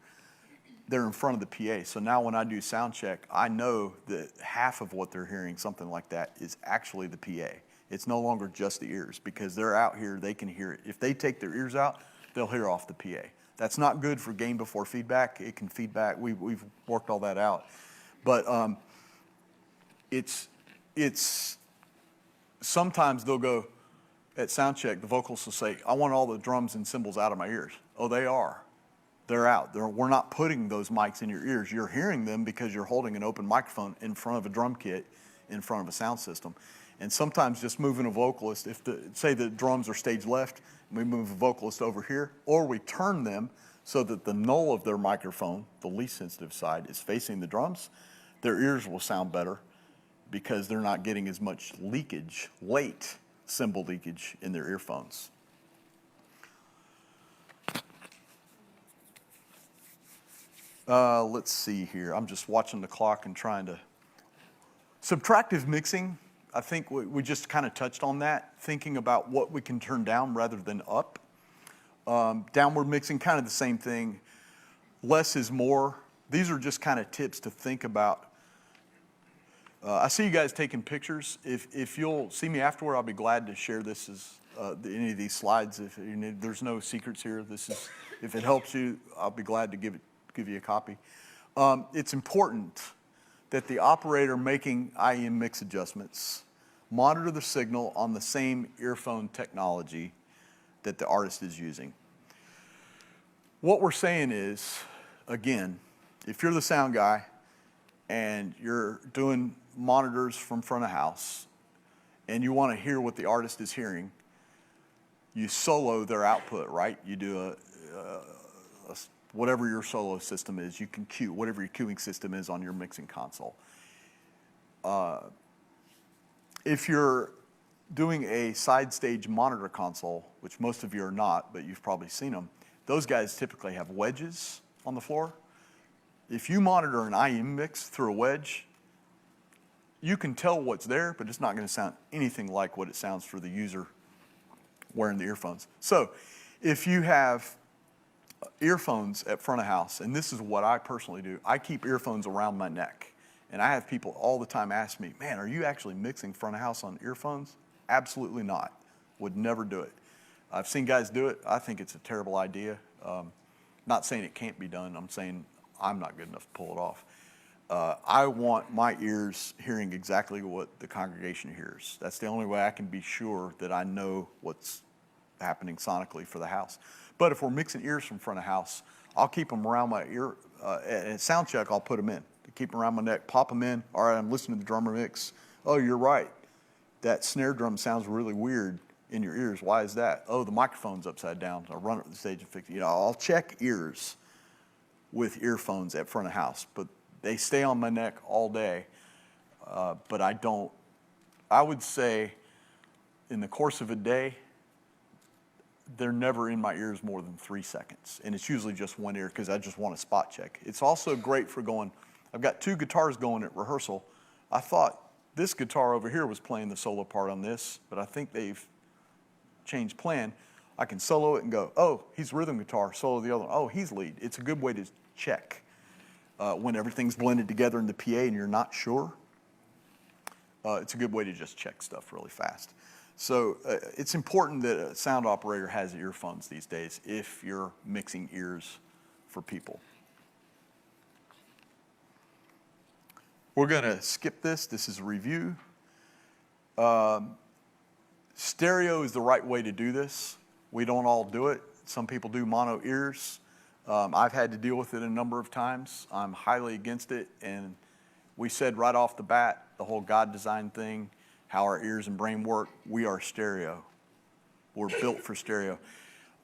They're in front of the PA. So now when I do sound check, I know that half of what they're hearing, something like that, is actually the PA. It's no longer just the ears because they're out here, they can hear it. If they take their ears out, they'll hear off the PA. That's not good for gain before feedback. It can feedback. We've worked all that out. But it's sometimes they'll go at sound check, the vocalists will say, I want all the drums and cymbals out of my ears. Oh, they are. They're out. We're not putting those mics in your ears. You're hearing them because you're holding an open microphone in front of a drum kit, in front of a sound system. And sometimes just moving a vocalist, say the drums are stage left, and we move a vocalist over here, or we turn them so that the null of their microphone, the least sensitive side, is facing the drums, their ears will sound better because they're not getting as much leakage, late cymbal leakage in their earphones. Let's see here. I'm just watching the clock and trying to. Subtractive mixing, I think we just kind of touched on that, thinking about what we can turn down rather than up. Downward mixing, kind of the same thing. Less is more. These are just kind of tips to think about. I see you guys taking pictures. If you'll see me afterward, I'll be glad to share this as any of these slides. If you need, there's no secrets here. This is, if it helps you, I'll be glad to give you a copy. It's important that the operator making IEM mix adjustments monitor the signal on the same earphone technology that the artist is using. What we're saying is, again, if you're the sound guy and you're doing monitors from front of house and you want to hear what the artist is hearing, you solo their output, right? You do whatever your solo system is, you can cue, whatever your cueing system is on your mixing console. If you're doing a side stage monitor console, which most of you are not, but you've probably seen them, those guys typically have wedges on the floor. If you monitor an IEM mix through a wedge, you can tell what's there, but it's not going to sound anything like what it sounds for the user wearing the earphones. So if you have earphones at front of house, and this is what I personally do, I keep earphones around my neck. And I have people all the time ask me, man, are you actually mixing front of house on earphones? Absolutely not. Would never do it. I've seen guys do it. I think it's a terrible idea. Not saying it can't be done. I'm saying I'm not good enough to pull it off. I want my ears hearing exactly what the congregation hears. That's the only way I can be sure that I know what's happening sonically for the house. But if we're mixing ears from front of house, I'll keep them around my ear. At sound check, I'll put them in. Keep them around my neck, pop them in. All right, I'm listening to the drummer mix. Oh, you're right. That snare drum sounds really weird in your ears. Why is that? Oh, the microphone's upside down. I'll run it to the stage and fix it. You know, I'll check ears with earphones at front of house, but they stay on my neck all day. But I would say in the course of a day, they're never in my ears more than 3 seconds. And it's usually just one ear because I just want to spot check. It's also great for going, I've got 2 guitars going at rehearsal. I thought this guitar over here was playing the solo part on this, but I think they've changed plan. I can solo it and go, oh, he's rhythm guitar, solo the other one. Oh, he's lead. It's a good way to check when everything's blended together in the PA and you're not sure. It's a good way to just check stuff really fast. So it's important that a sound operator has earphones these days if you're mixing ears for people. We're going to skip this. This is a review. Stereo is the right way to do this. We don't all do it. Some people do mono ears. I've had to deal with it a number of times. I'm highly against it. And we said right off the bat, the whole God design thing, how our ears and brain work, we are stereo. We're built for stereo.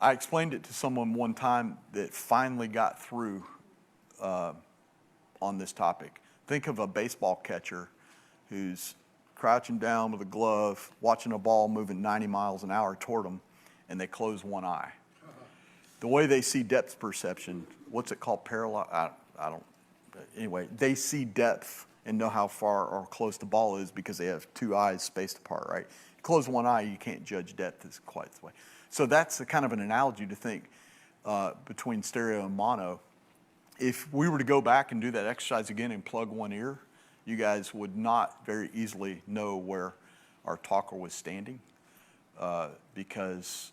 I explained it to someone one time that finally got through on this topic. Think of a baseball catcher who's crouching down with a glove, watching a ball moving 90 miles an hour toward them, and they close one eye. the way they see depth perception, what's it called? I don't, anyway, they see depth and know how far or close the ball is because they have two eyes spaced apart, right? Close one eye, you can't judge depth as quite the way. So that's a kind of an analogy to think between stereo and mono. If we were to go back and do that exercise again and plug one ear, you guys would not very easily know where our talker was standing because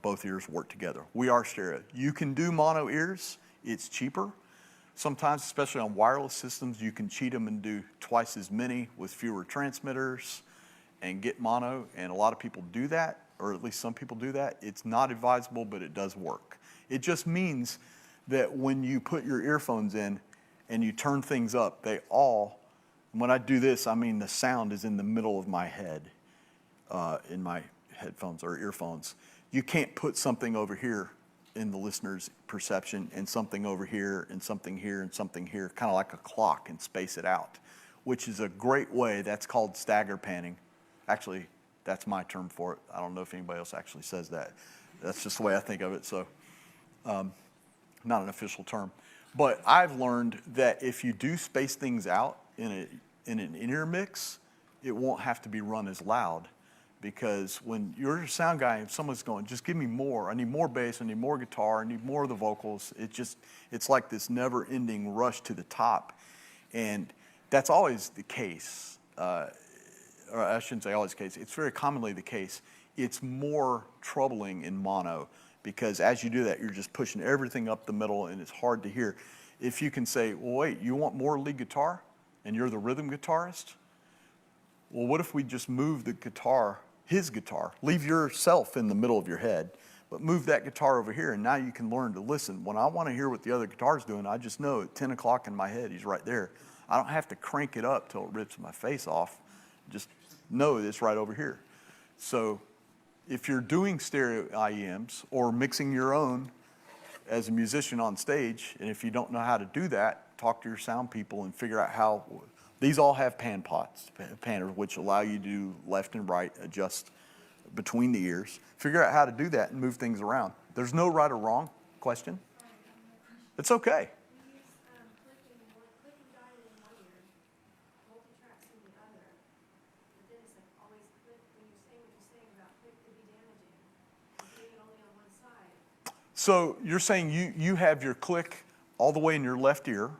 both ears work together. We are stereo. You can do mono ears. It's cheaper. Sometimes, especially on wireless systems, you can cheat them and do twice as many with fewer transmitters and get mono, and a lot of people do that, or at least some people do that. It's not advisable, but it does work. It just means that when you put your earphones in and you turn things up, when I do this, I mean the sound is in the middle of my head in my headphones or earphones. You can't put something over here in the listener's perception and something over here and something here and something here, kind of like a clock, and space it out, which is a great way. That's called stagger panning. Actually, that's my term for it. I don't know if anybody else actually says that. That's just the way I think of it, so not an official term. But I've learned that if you do space things out in an in-ear mix, it won't have to be run as loud. Because when you're a sound guy and someone's going, just give me more, I need more bass, I need more guitar, I need more of the vocals, it's like this never-ending rush to the top. And that's always the case. Or I shouldn't say always the case, it's very commonly the case. It's more troubling in mono because as you do that, you're just pushing everything up the middle and it's hard to hear. If you can say, well, wait, you want more lead guitar and you're the rhythm guitarist? Well, what if we just move the guitar, his guitar, leave yourself in the middle of your head, but move that guitar over here, and now you can learn to listen. When I want to hear what the other guitar's doing, I just know at 10 o'clock in my head, he's right there. I don't have to crank it up till it rips my face off. Just know it's right over here. So if you're doing stereo IEMs or mixing your own as a musician on stage, and if you don't know how to do that, talk to your sound people and figure out how. These all have panners, which allow you to do left and right, adjust between the ears. Figure out how to do that and move things around. There's no right or wrong question. It's okay. We use clicking guided in one ear, multi-tracks in the other. But then it's like always click, when you're saying what you're saying about click could be damaging. And doing it only on one side. So you're saying you have your click all the way in your left ear,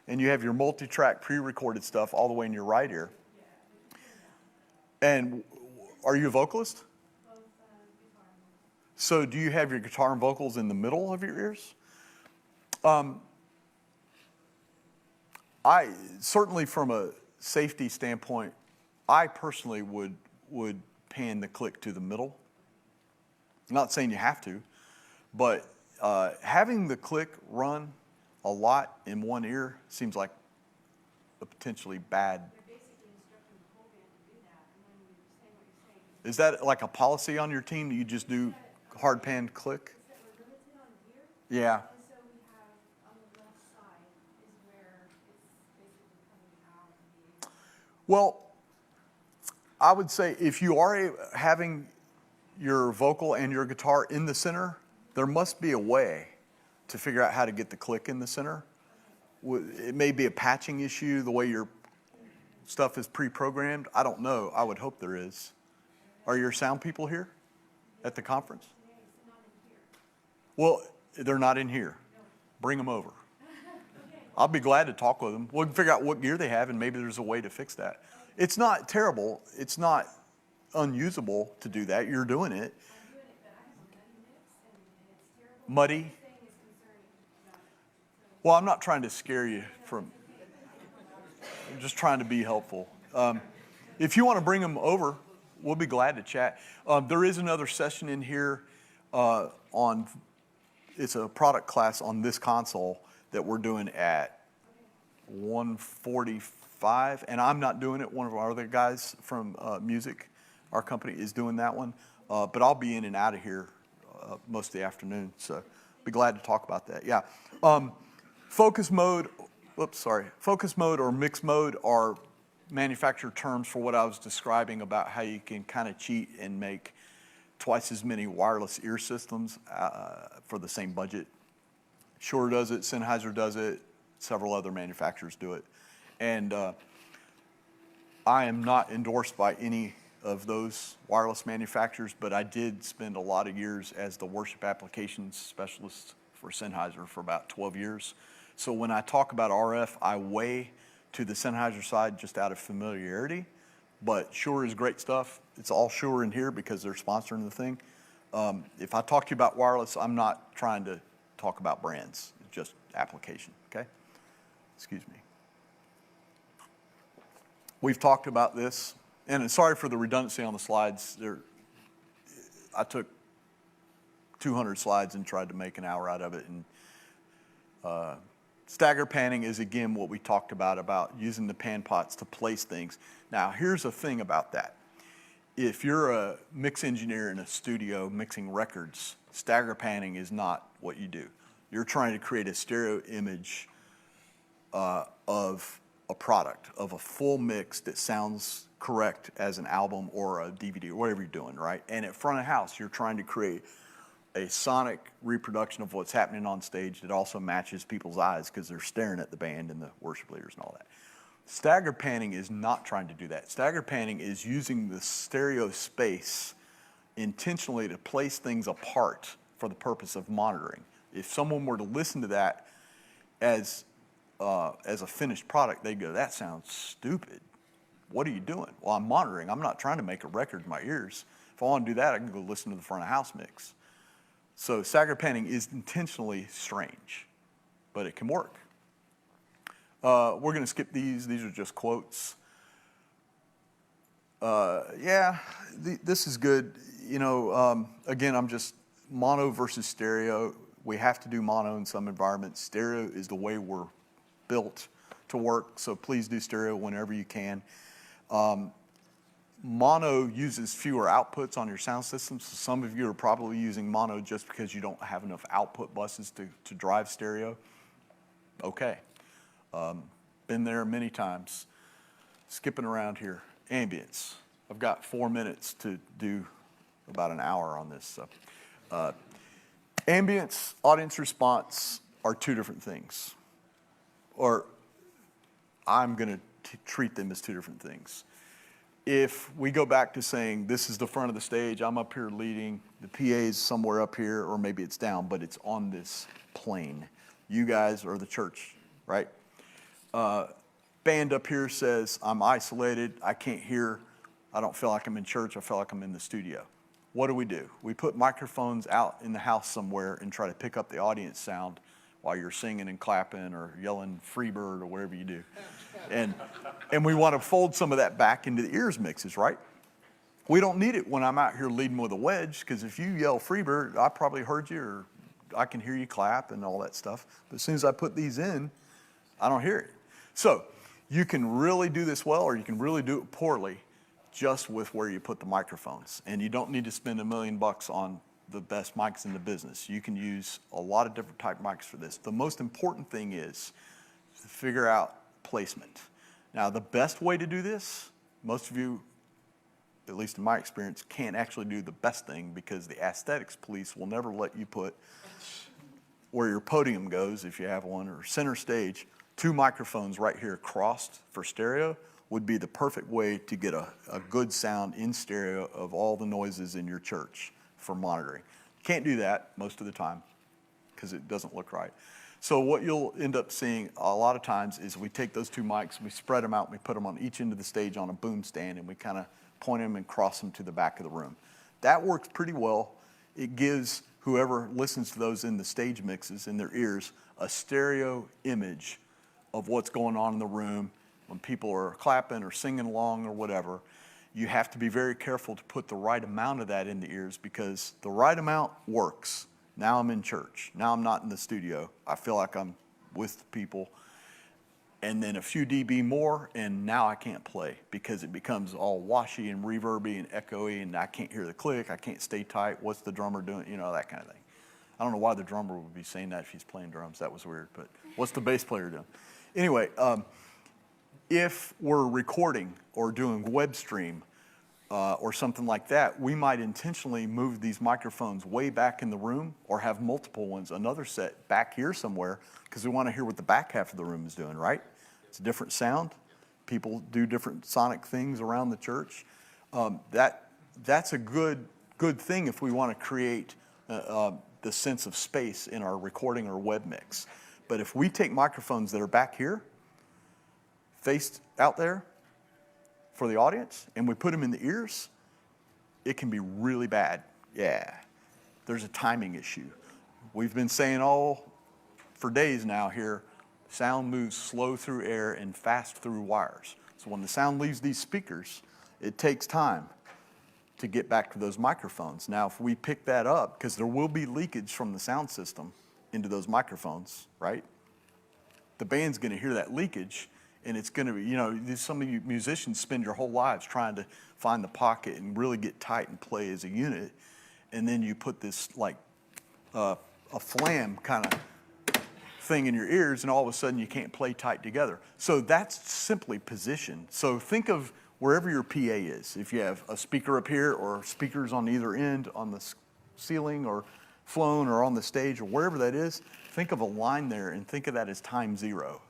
and you have your multi-track pre-recorded stuff all the way in your right ear. And are you a vocalist? Both guitar and vocal. So do you have your guitar and vocals in the middle of your ears? I certainly, from a safety standpoint, I personally would pan the click to the middle. I'm not saying you have to, but having the click run a lot in one ear seems like a potentially bad. They're basically instructing the whole band to do that, and when you say what you're saying. Is that like a policy on your team that you just do hard pan click? Is that we're limited on here, Yeah. and so we have on the left side is where it's basically coming out of the. Well, I would say if you are having your vocal and your guitar in the center, there must be a way to figure out how to get the click in the center. It may be a patching issue, the way your stuff is pre-programmed. I don't know. I would hope there is. Are your sound people here at the conference? Well, they're not in here. Bring them over. I'll be glad to talk with them. We can figure out what gear they have, and maybe there's a way to fix that. It's not terrible. It's not unusable to do that. You're doing it. Muddy. Well, I'm not trying to scare you from. I'm just trying to be helpful. If you want to bring them over, we'll be glad to chat. There is another session in here it's a product class on this console that we're doing at 1:45, and I'm not doing it. One of our other guys from music, our company, is doing that one. But I'll be in and out of here most of the afternoon, so be glad to talk about that. Yeah. Focus mode or mix mode are manufacturer terms for what I was describing about how you can kind of cheat and make twice as many wireless ear systems for the same budget. Shure does it, Sennheiser does it, several other manufacturers do it. And I am not endorsed by any of those wireless manufacturers, but I did spend a lot of years as the worship applications specialist for Sennheiser for about 12 years. So when I talk about RF, I weigh to the Sennheiser side just out of familiarity, but Shure is great stuff. It's all Shure in here because they're sponsoring the thing. If I talk to you about wireless, I'm not trying to talk about brands, just application, okay? Excuse me. We've talked about this, and sorry for the redundancy on the slides. I took 200 slides and tried to make an hour out of it. And stagger panning is, again, what we talked about using the pan pots to place things. Now, here's the thing about that. If you're a mix engineer in a studio mixing records, stagger panning is not what you do. You're trying to create a stereo image of a product, of a full mix that sounds correct as an album or a DVD or whatever you're doing, right? And at front of house, you're trying to create a sonic reproduction of what's happening on stage that also matches people's eyes because they're staring at the band and the worship leaders and all that. Stagger panning is not trying to do that. Stagger panning is using the stereo space intentionally to place things apart for the purpose of monitoring. If someone were to listen to that as a finished product, they'd go, that sounds stupid. What are you doing? Well, I'm monitoring. I'm not trying to make a record in my ears. If I want to do that, I can go listen to the front of house mix. So stagger panning is intentionally strange, but it can work. We're going to skip these. These are just quotes. This is good. You know, again, I'm just mono versus stereo. We have to do mono in some environments. Stereo is the way we're built to work, so please do stereo whenever you can. Mono uses fewer outputs on your sound system, so some of you are probably using mono just because you don't have enough output buses to drive stereo. Okay. Been there many times. Skipping around here. Ambience. I've got 4 minutes to do about an hour on this. So. Ambience, audience response are two different things. Or I'm going to treat them as two different things. If we go back to saying this is the front of the stage, I'm up here leading, the PA is somewhere up here, or maybe it's down, but it's on this plane. You guys are the church, right? Band up here says, I'm isolated, I can't hear, I don't feel like I'm in church, I feel like I'm in the studio. What do? We put microphones out in the house somewhere and try to pick up the audience sound while you're singing and clapping or yelling Freebird or whatever you do. And we want to fold some of that back into the ears mixes, right? We don't need it when I'm out here leading with a wedge, because if you yell Freebird, I probably heard you, or I can hear you clap and all that stuff. But as soon as I put these in, I don't hear it. So you can really do this well, or you can really do it poorly just with where you put the microphones. And you don't need to spend $1 million on the best mics in the business. You can use a lot of different type mics for this. The most important thing is to figure out placement. Now, the best way to do this, most of you, at least in my experience, can't actually do the best thing because the aesthetics police will never let you put where your podium goes, if you have one, or center stage, 2 microphones right here crossed for stereo would be the perfect way to get a good sound in stereo of all the noises in your church for monitoring. You can't do that most of the time because it doesn't look right. So what you'll end up seeing a lot of times is we take those 2 mics, we spread them out, and we put them on each end of the stage on a boom stand, and we kind of point them and cross them to the back of the room. That works pretty well. It gives whoever listens to those in the stage mixes in their ears a stereo image of what's going on in the room when people are clapping or singing along or whatever. You have to be very careful to put the right amount of that in the ears, because the right amount works. Now I'm in church. Now I'm not in the studio. I feel like I'm with people. And then a few dB more, and now I can't play because it becomes all washy and reverby and echoey, and I can't hear the click. I can't stay tight. What's the drummer doing? You know, that kind of thing. I don't know why the drummer would be saying that if he's playing drums. That was weird. But what's the bass player doing? Anyway, if we're recording or doing web stream, or something like that, we might intentionally move these microphones way back in the room or have multiple ones, another set back here somewhere, because we want to hear what the back half of the room is doing, right? It's a different sound. People do different sonic things around the church. That's a good thing if we want to create the sense of space in our recording or web mix. But if we take microphones that are back here, faced out there for the audience, and we put them in the ears, it can be really bad. Yeah, there's a timing issue. We've been saying for days now here, sound moves slow through air and fast through wires. So when the sound leaves these speakers, it takes time to get back to those microphones. Now, if we pick that up, because there will be leakage from the sound system into those microphones, right? The band's gonna hear that leakage, and it's gonna be, some of you musicians spend your whole lives trying to find the pocket and really get tight and play as a unit, and then you put this like a flam kind of thing in your ears, and all of a sudden you can't play tight together. So that's simply position. So think of wherever your PA is. If you have a speaker up here or speakers on either end on the ceiling or flown or on the stage or wherever that is, think of a line there and think of that as time zero.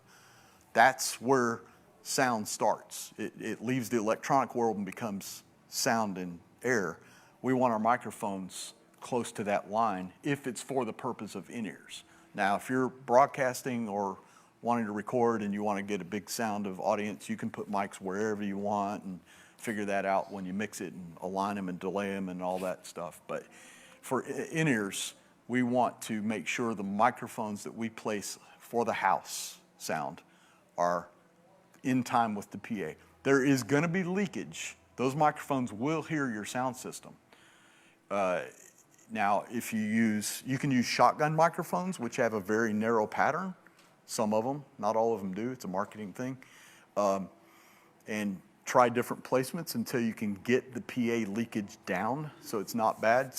That's where sound starts. It leaves the electronic world and becomes sound and air. We want our microphones close to that line if it's for the purpose of in-ears. Now, if you're broadcasting or wanting to record and you want to get a big sound of audience, you can put mics wherever you want and figure that out when you mix it and align them and delay them and all that stuff. But for in-ears, we want to make sure the microphones that we place for the house sound are in time with the PA. There is going to be leakage. Those microphones will hear your sound system. Now, if you can use shotgun microphones, which have a very narrow pattern. Some of them, not all of them do. It's a marketing thing. And try different placements until you can get the PA leakage down so it's not bad.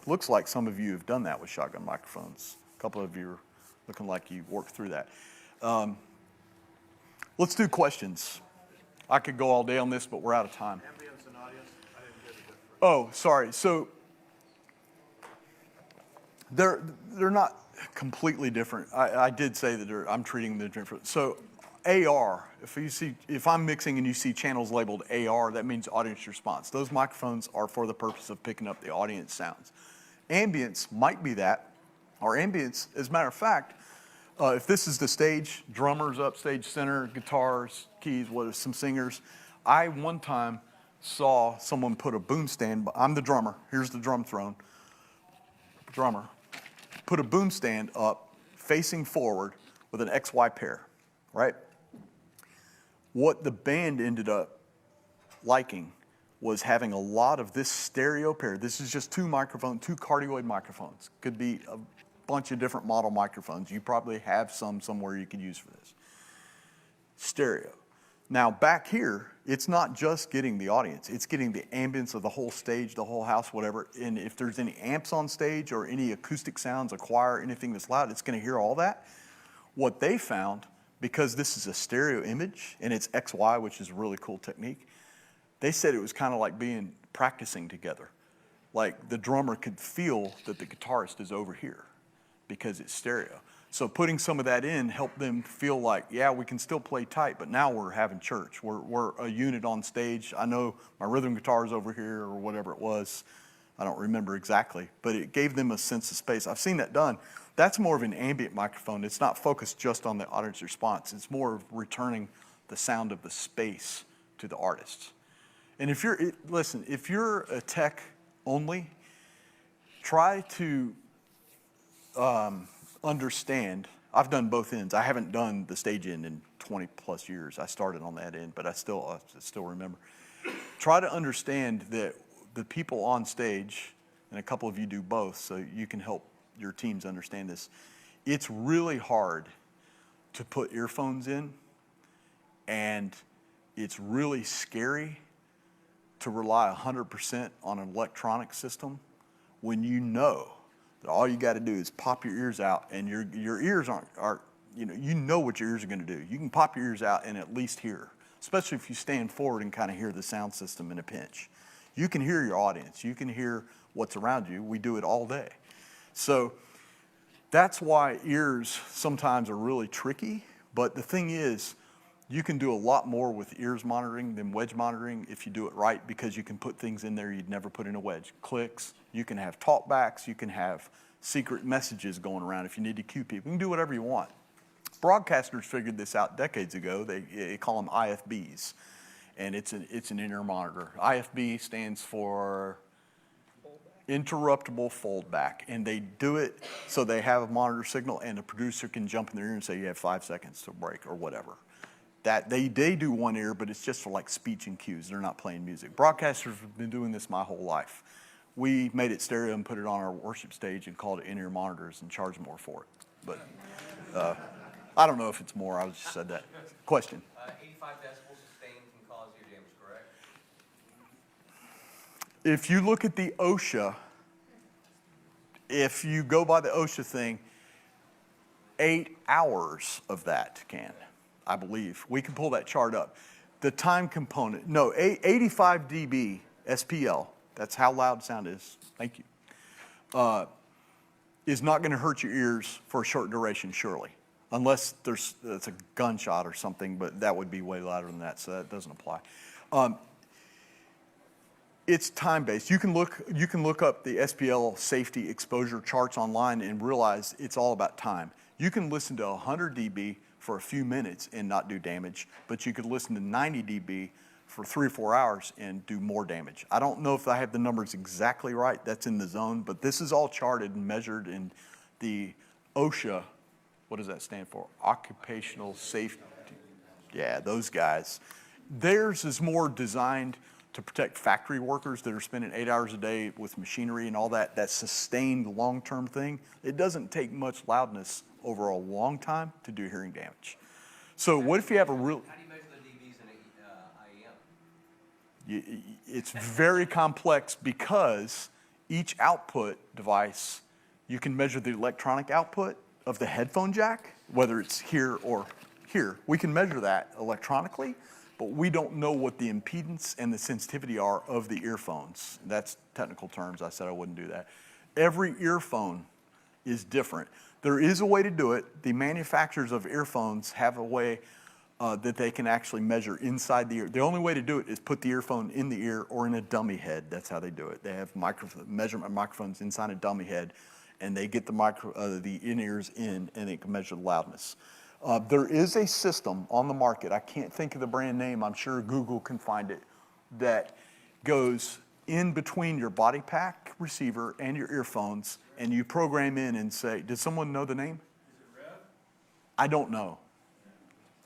Looks like some of you have done that with shotgun microphones. A couple of you are looking like you worked through that. Let's do questions. I could go all day on this, but we're out of time. Ambience and audience, I didn't get it. Oh, sorry. So they're not completely different. I did say that I'm treating them different. So AR, if I'm mixing and you see channels labeled AR, that means audience response. Those microphones are for the purpose of picking up the audience sounds. Ambience might be that, or ambience, as a matter of fact, if this is the stage, drummers up stage center, guitars, keys, some singers. I one time saw someone put a boom stand, I'm the drummer, here's the drum throne, drummer, put a boom stand up facing forward with an XY pair, right? What the band ended up liking was having a lot of this stereo pair. This is just two cardioid microphones. Could be a bunch of different model microphones. You probably have some somewhere you could use for this. Stereo. Now back here, it's not just getting the audience, it's getting the ambience of the whole stage, the whole house, whatever. And if there's any amps on stage or any acoustic sounds, a choir, anything that's loud, it's gonna hear all that. What they found, because this is a stereo image and it's XY, which is a really cool technique, they said it was kind of like practicing together. Like the drummer could feel that the guitarist is over here because it's stereo. So putting some of that in helped them feel like, yeah, we can still play tight, but now we're having church. We're a unit on stage. I know my rhythm guitar is over here or whatever it was. I don't remember exactly, but it gave them a sense of space. I've seen that done. That's more of an ambient microphone. It's not focused just on the audience response. It's more of returning the sound of the space to the artists. And if you're a tech only, try to understand. I've done both ends. I haven't done the stage end in 20 plus years. I started on that end, but I still remember. Try to understand that the people on stage, and a couple of you do both, so you can help your teams understand this. It's really hard to put earphones in, and it's really scary to rely 100% on an electronic system when you know that all you got to do is pop your ears out, and your ears aren't you know what your ears are going to do. You can pop your ears out and at least hear, especially if you stand forward and kind of hear the sound system in a pinch. You can hear your audience. You can hear what's around you. We do it all day. So that's why ears sometimes are really tricky. But the thing is, you can do a lot more with ears monitoring than wedge monitoring if you do it right, because you can put things in there you'd never put in a wedge. Clicks, you can have talkbacks, you can have secret messages going around if you need to cue people. You can do whatever you want. Broadcasters figured this out decades ago. They call them IFBs, and it's an in-ear monitor. IFB stands for interruptible foldback, and they do it so they have a monitor signal and the producer can jump in their ear and say you have 5 seconds to break or whatever. That they do one ear, but it's just for like speech and cues. They're not playing music. Broadcasters have been doing this my whole life. We made it stereo and put it on our worship stage and called it in-ear monitors and charged more for it. But I don't know if it's more. I just said that. Question. 85 decibels sustained can cause ear damage, correct? If you look at the OSHA, if you go by the OSHA thing, 8 hours of that can, I believe. We can pull that chart up. The time component, no, 85 dB SPL, that's how loud sound is, thank you, is not going to hurt your ears for a short duration, surely. Unless it's a gunshot or something, but that would be way louder than that, so that doesn't apply. It's time-based. You can look up the SPL safety exposure charts online and realize it's all about time. You can listen to 100 dB for a few minutes and not do damage, but you could listen to 90 dB for 3 or 4 hours and do more damage. I don't know if I have the numbers exactly right. That's in the zone, but this is all charted and measured in the OSHA. What does that stand for? Occupational Safety. Yeah, those guys. Theirs is more designed to protect factory workers that are spending 8 hours a day with machinery and all that, that sustained long-term thing. It doesn't take much loudness over a long time to do hearing damage. So what if you have a real... How do you measure the dBs in an IEM? It's very complex because each output device, you can measure the electronic output of the headphone jack, whether it's here or here. We can measure that electronically, but we don't know what the impedance and the sensitivity are of the earphones. That's technical terms. I said I wouldn't do that. Every earphone is different. There is a way to do it. The manufacturers of earphones have a way that they can actually measure inside the ear. The only way to do it is put the earphone in the ear or in a dummy head. That's how they do it. They have measurement microphones inside a dummy head, and they get the in-ears in, and they can measure the loudness. There is a system on the market, I can't think of the brand name, I'm sure Google can find it, that goes in between your body pack receiver and your earphones, and you program in and say, does someone know the name? Is it Rev? I don't know.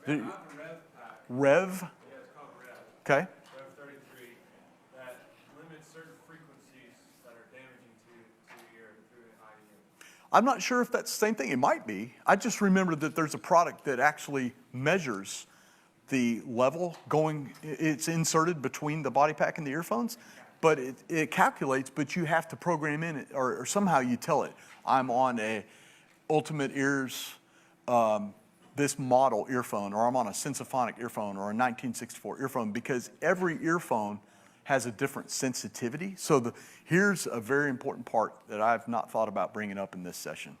Rev, not the Rev pack. Rev? Yeah, it's called Rev. Okay. Rev 33. That limits certain frequencies that are damaging to your through the IEM. I'm not sure if that's the same thing. It might be. I just remember that there's a product that actually measures the level going, it's inserted between the body pack and the earphones, but it calculates, but you have to program in it, or somehow you tell it, I'm on a Ultimate Ears, this model earphone, or I'm on a Sensophonic earphone, or a 1964 earphone, because every earphone has a different sensitivity. So here's a very important part that I've not thought about bringing up in this session.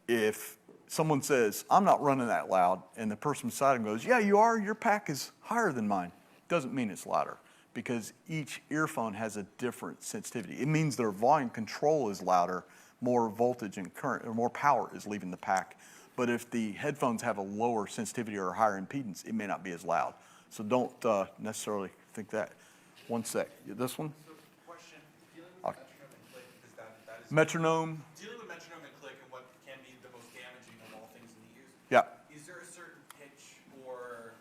If someone says, I'm not running that loud, and the person beside him goes, yeah, you are, your pack is higher than mine, doesn't mean it's louder, because each earphone has a different sensitivity. It means their volume control is louder, more voltage and current, or more power is leaving the pack. But if the headphones have a lower sensitivity or a higher impedance, it may not be as loud. So don't necessarily think that. One sec. This one? So, question, dealing with metronome and click, because that is... Metronome. Dealing with metronome and click and what can be the most damaging of all things in the ears. Yeah. Is there a certain pitch or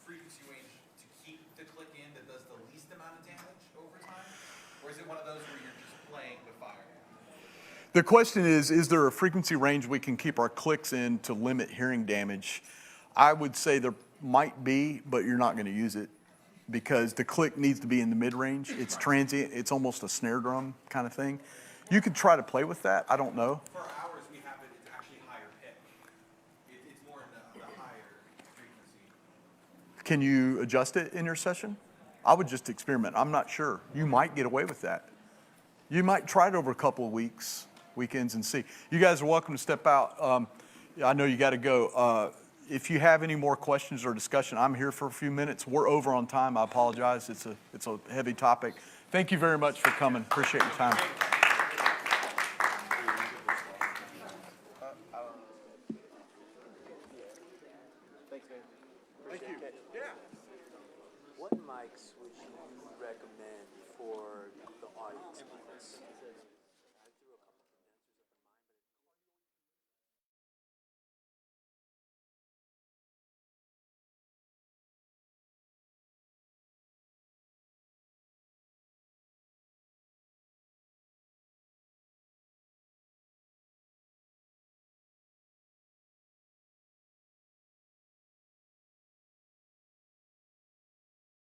frequency range to keep the click in that does the least amount of damage over time? Or is it one of those where you're just playing with fire? The question is there a frequency range we can keep our clicks in to limit hearing damage? I would say there might be, but you're not going to use it because the click needs to be in the mid-range. It's transient. It's almost a snare drum kind of thing. You could try to play with that. I don't know. For ours, we have it, it's actually higher pitch. It's more in the higher frequency. Can you adjust it in your session? I would just experiment. I'm not sure. You might get away with that. You might try it over a couple of weekends, and see. You guys are welcome to step out. I know you got to go. If you have any more questions or discussion, I'm here for a few minutes. We're over on time. I apologize. It's a heavy topic. Thank you very much for coming. Appreciate your time.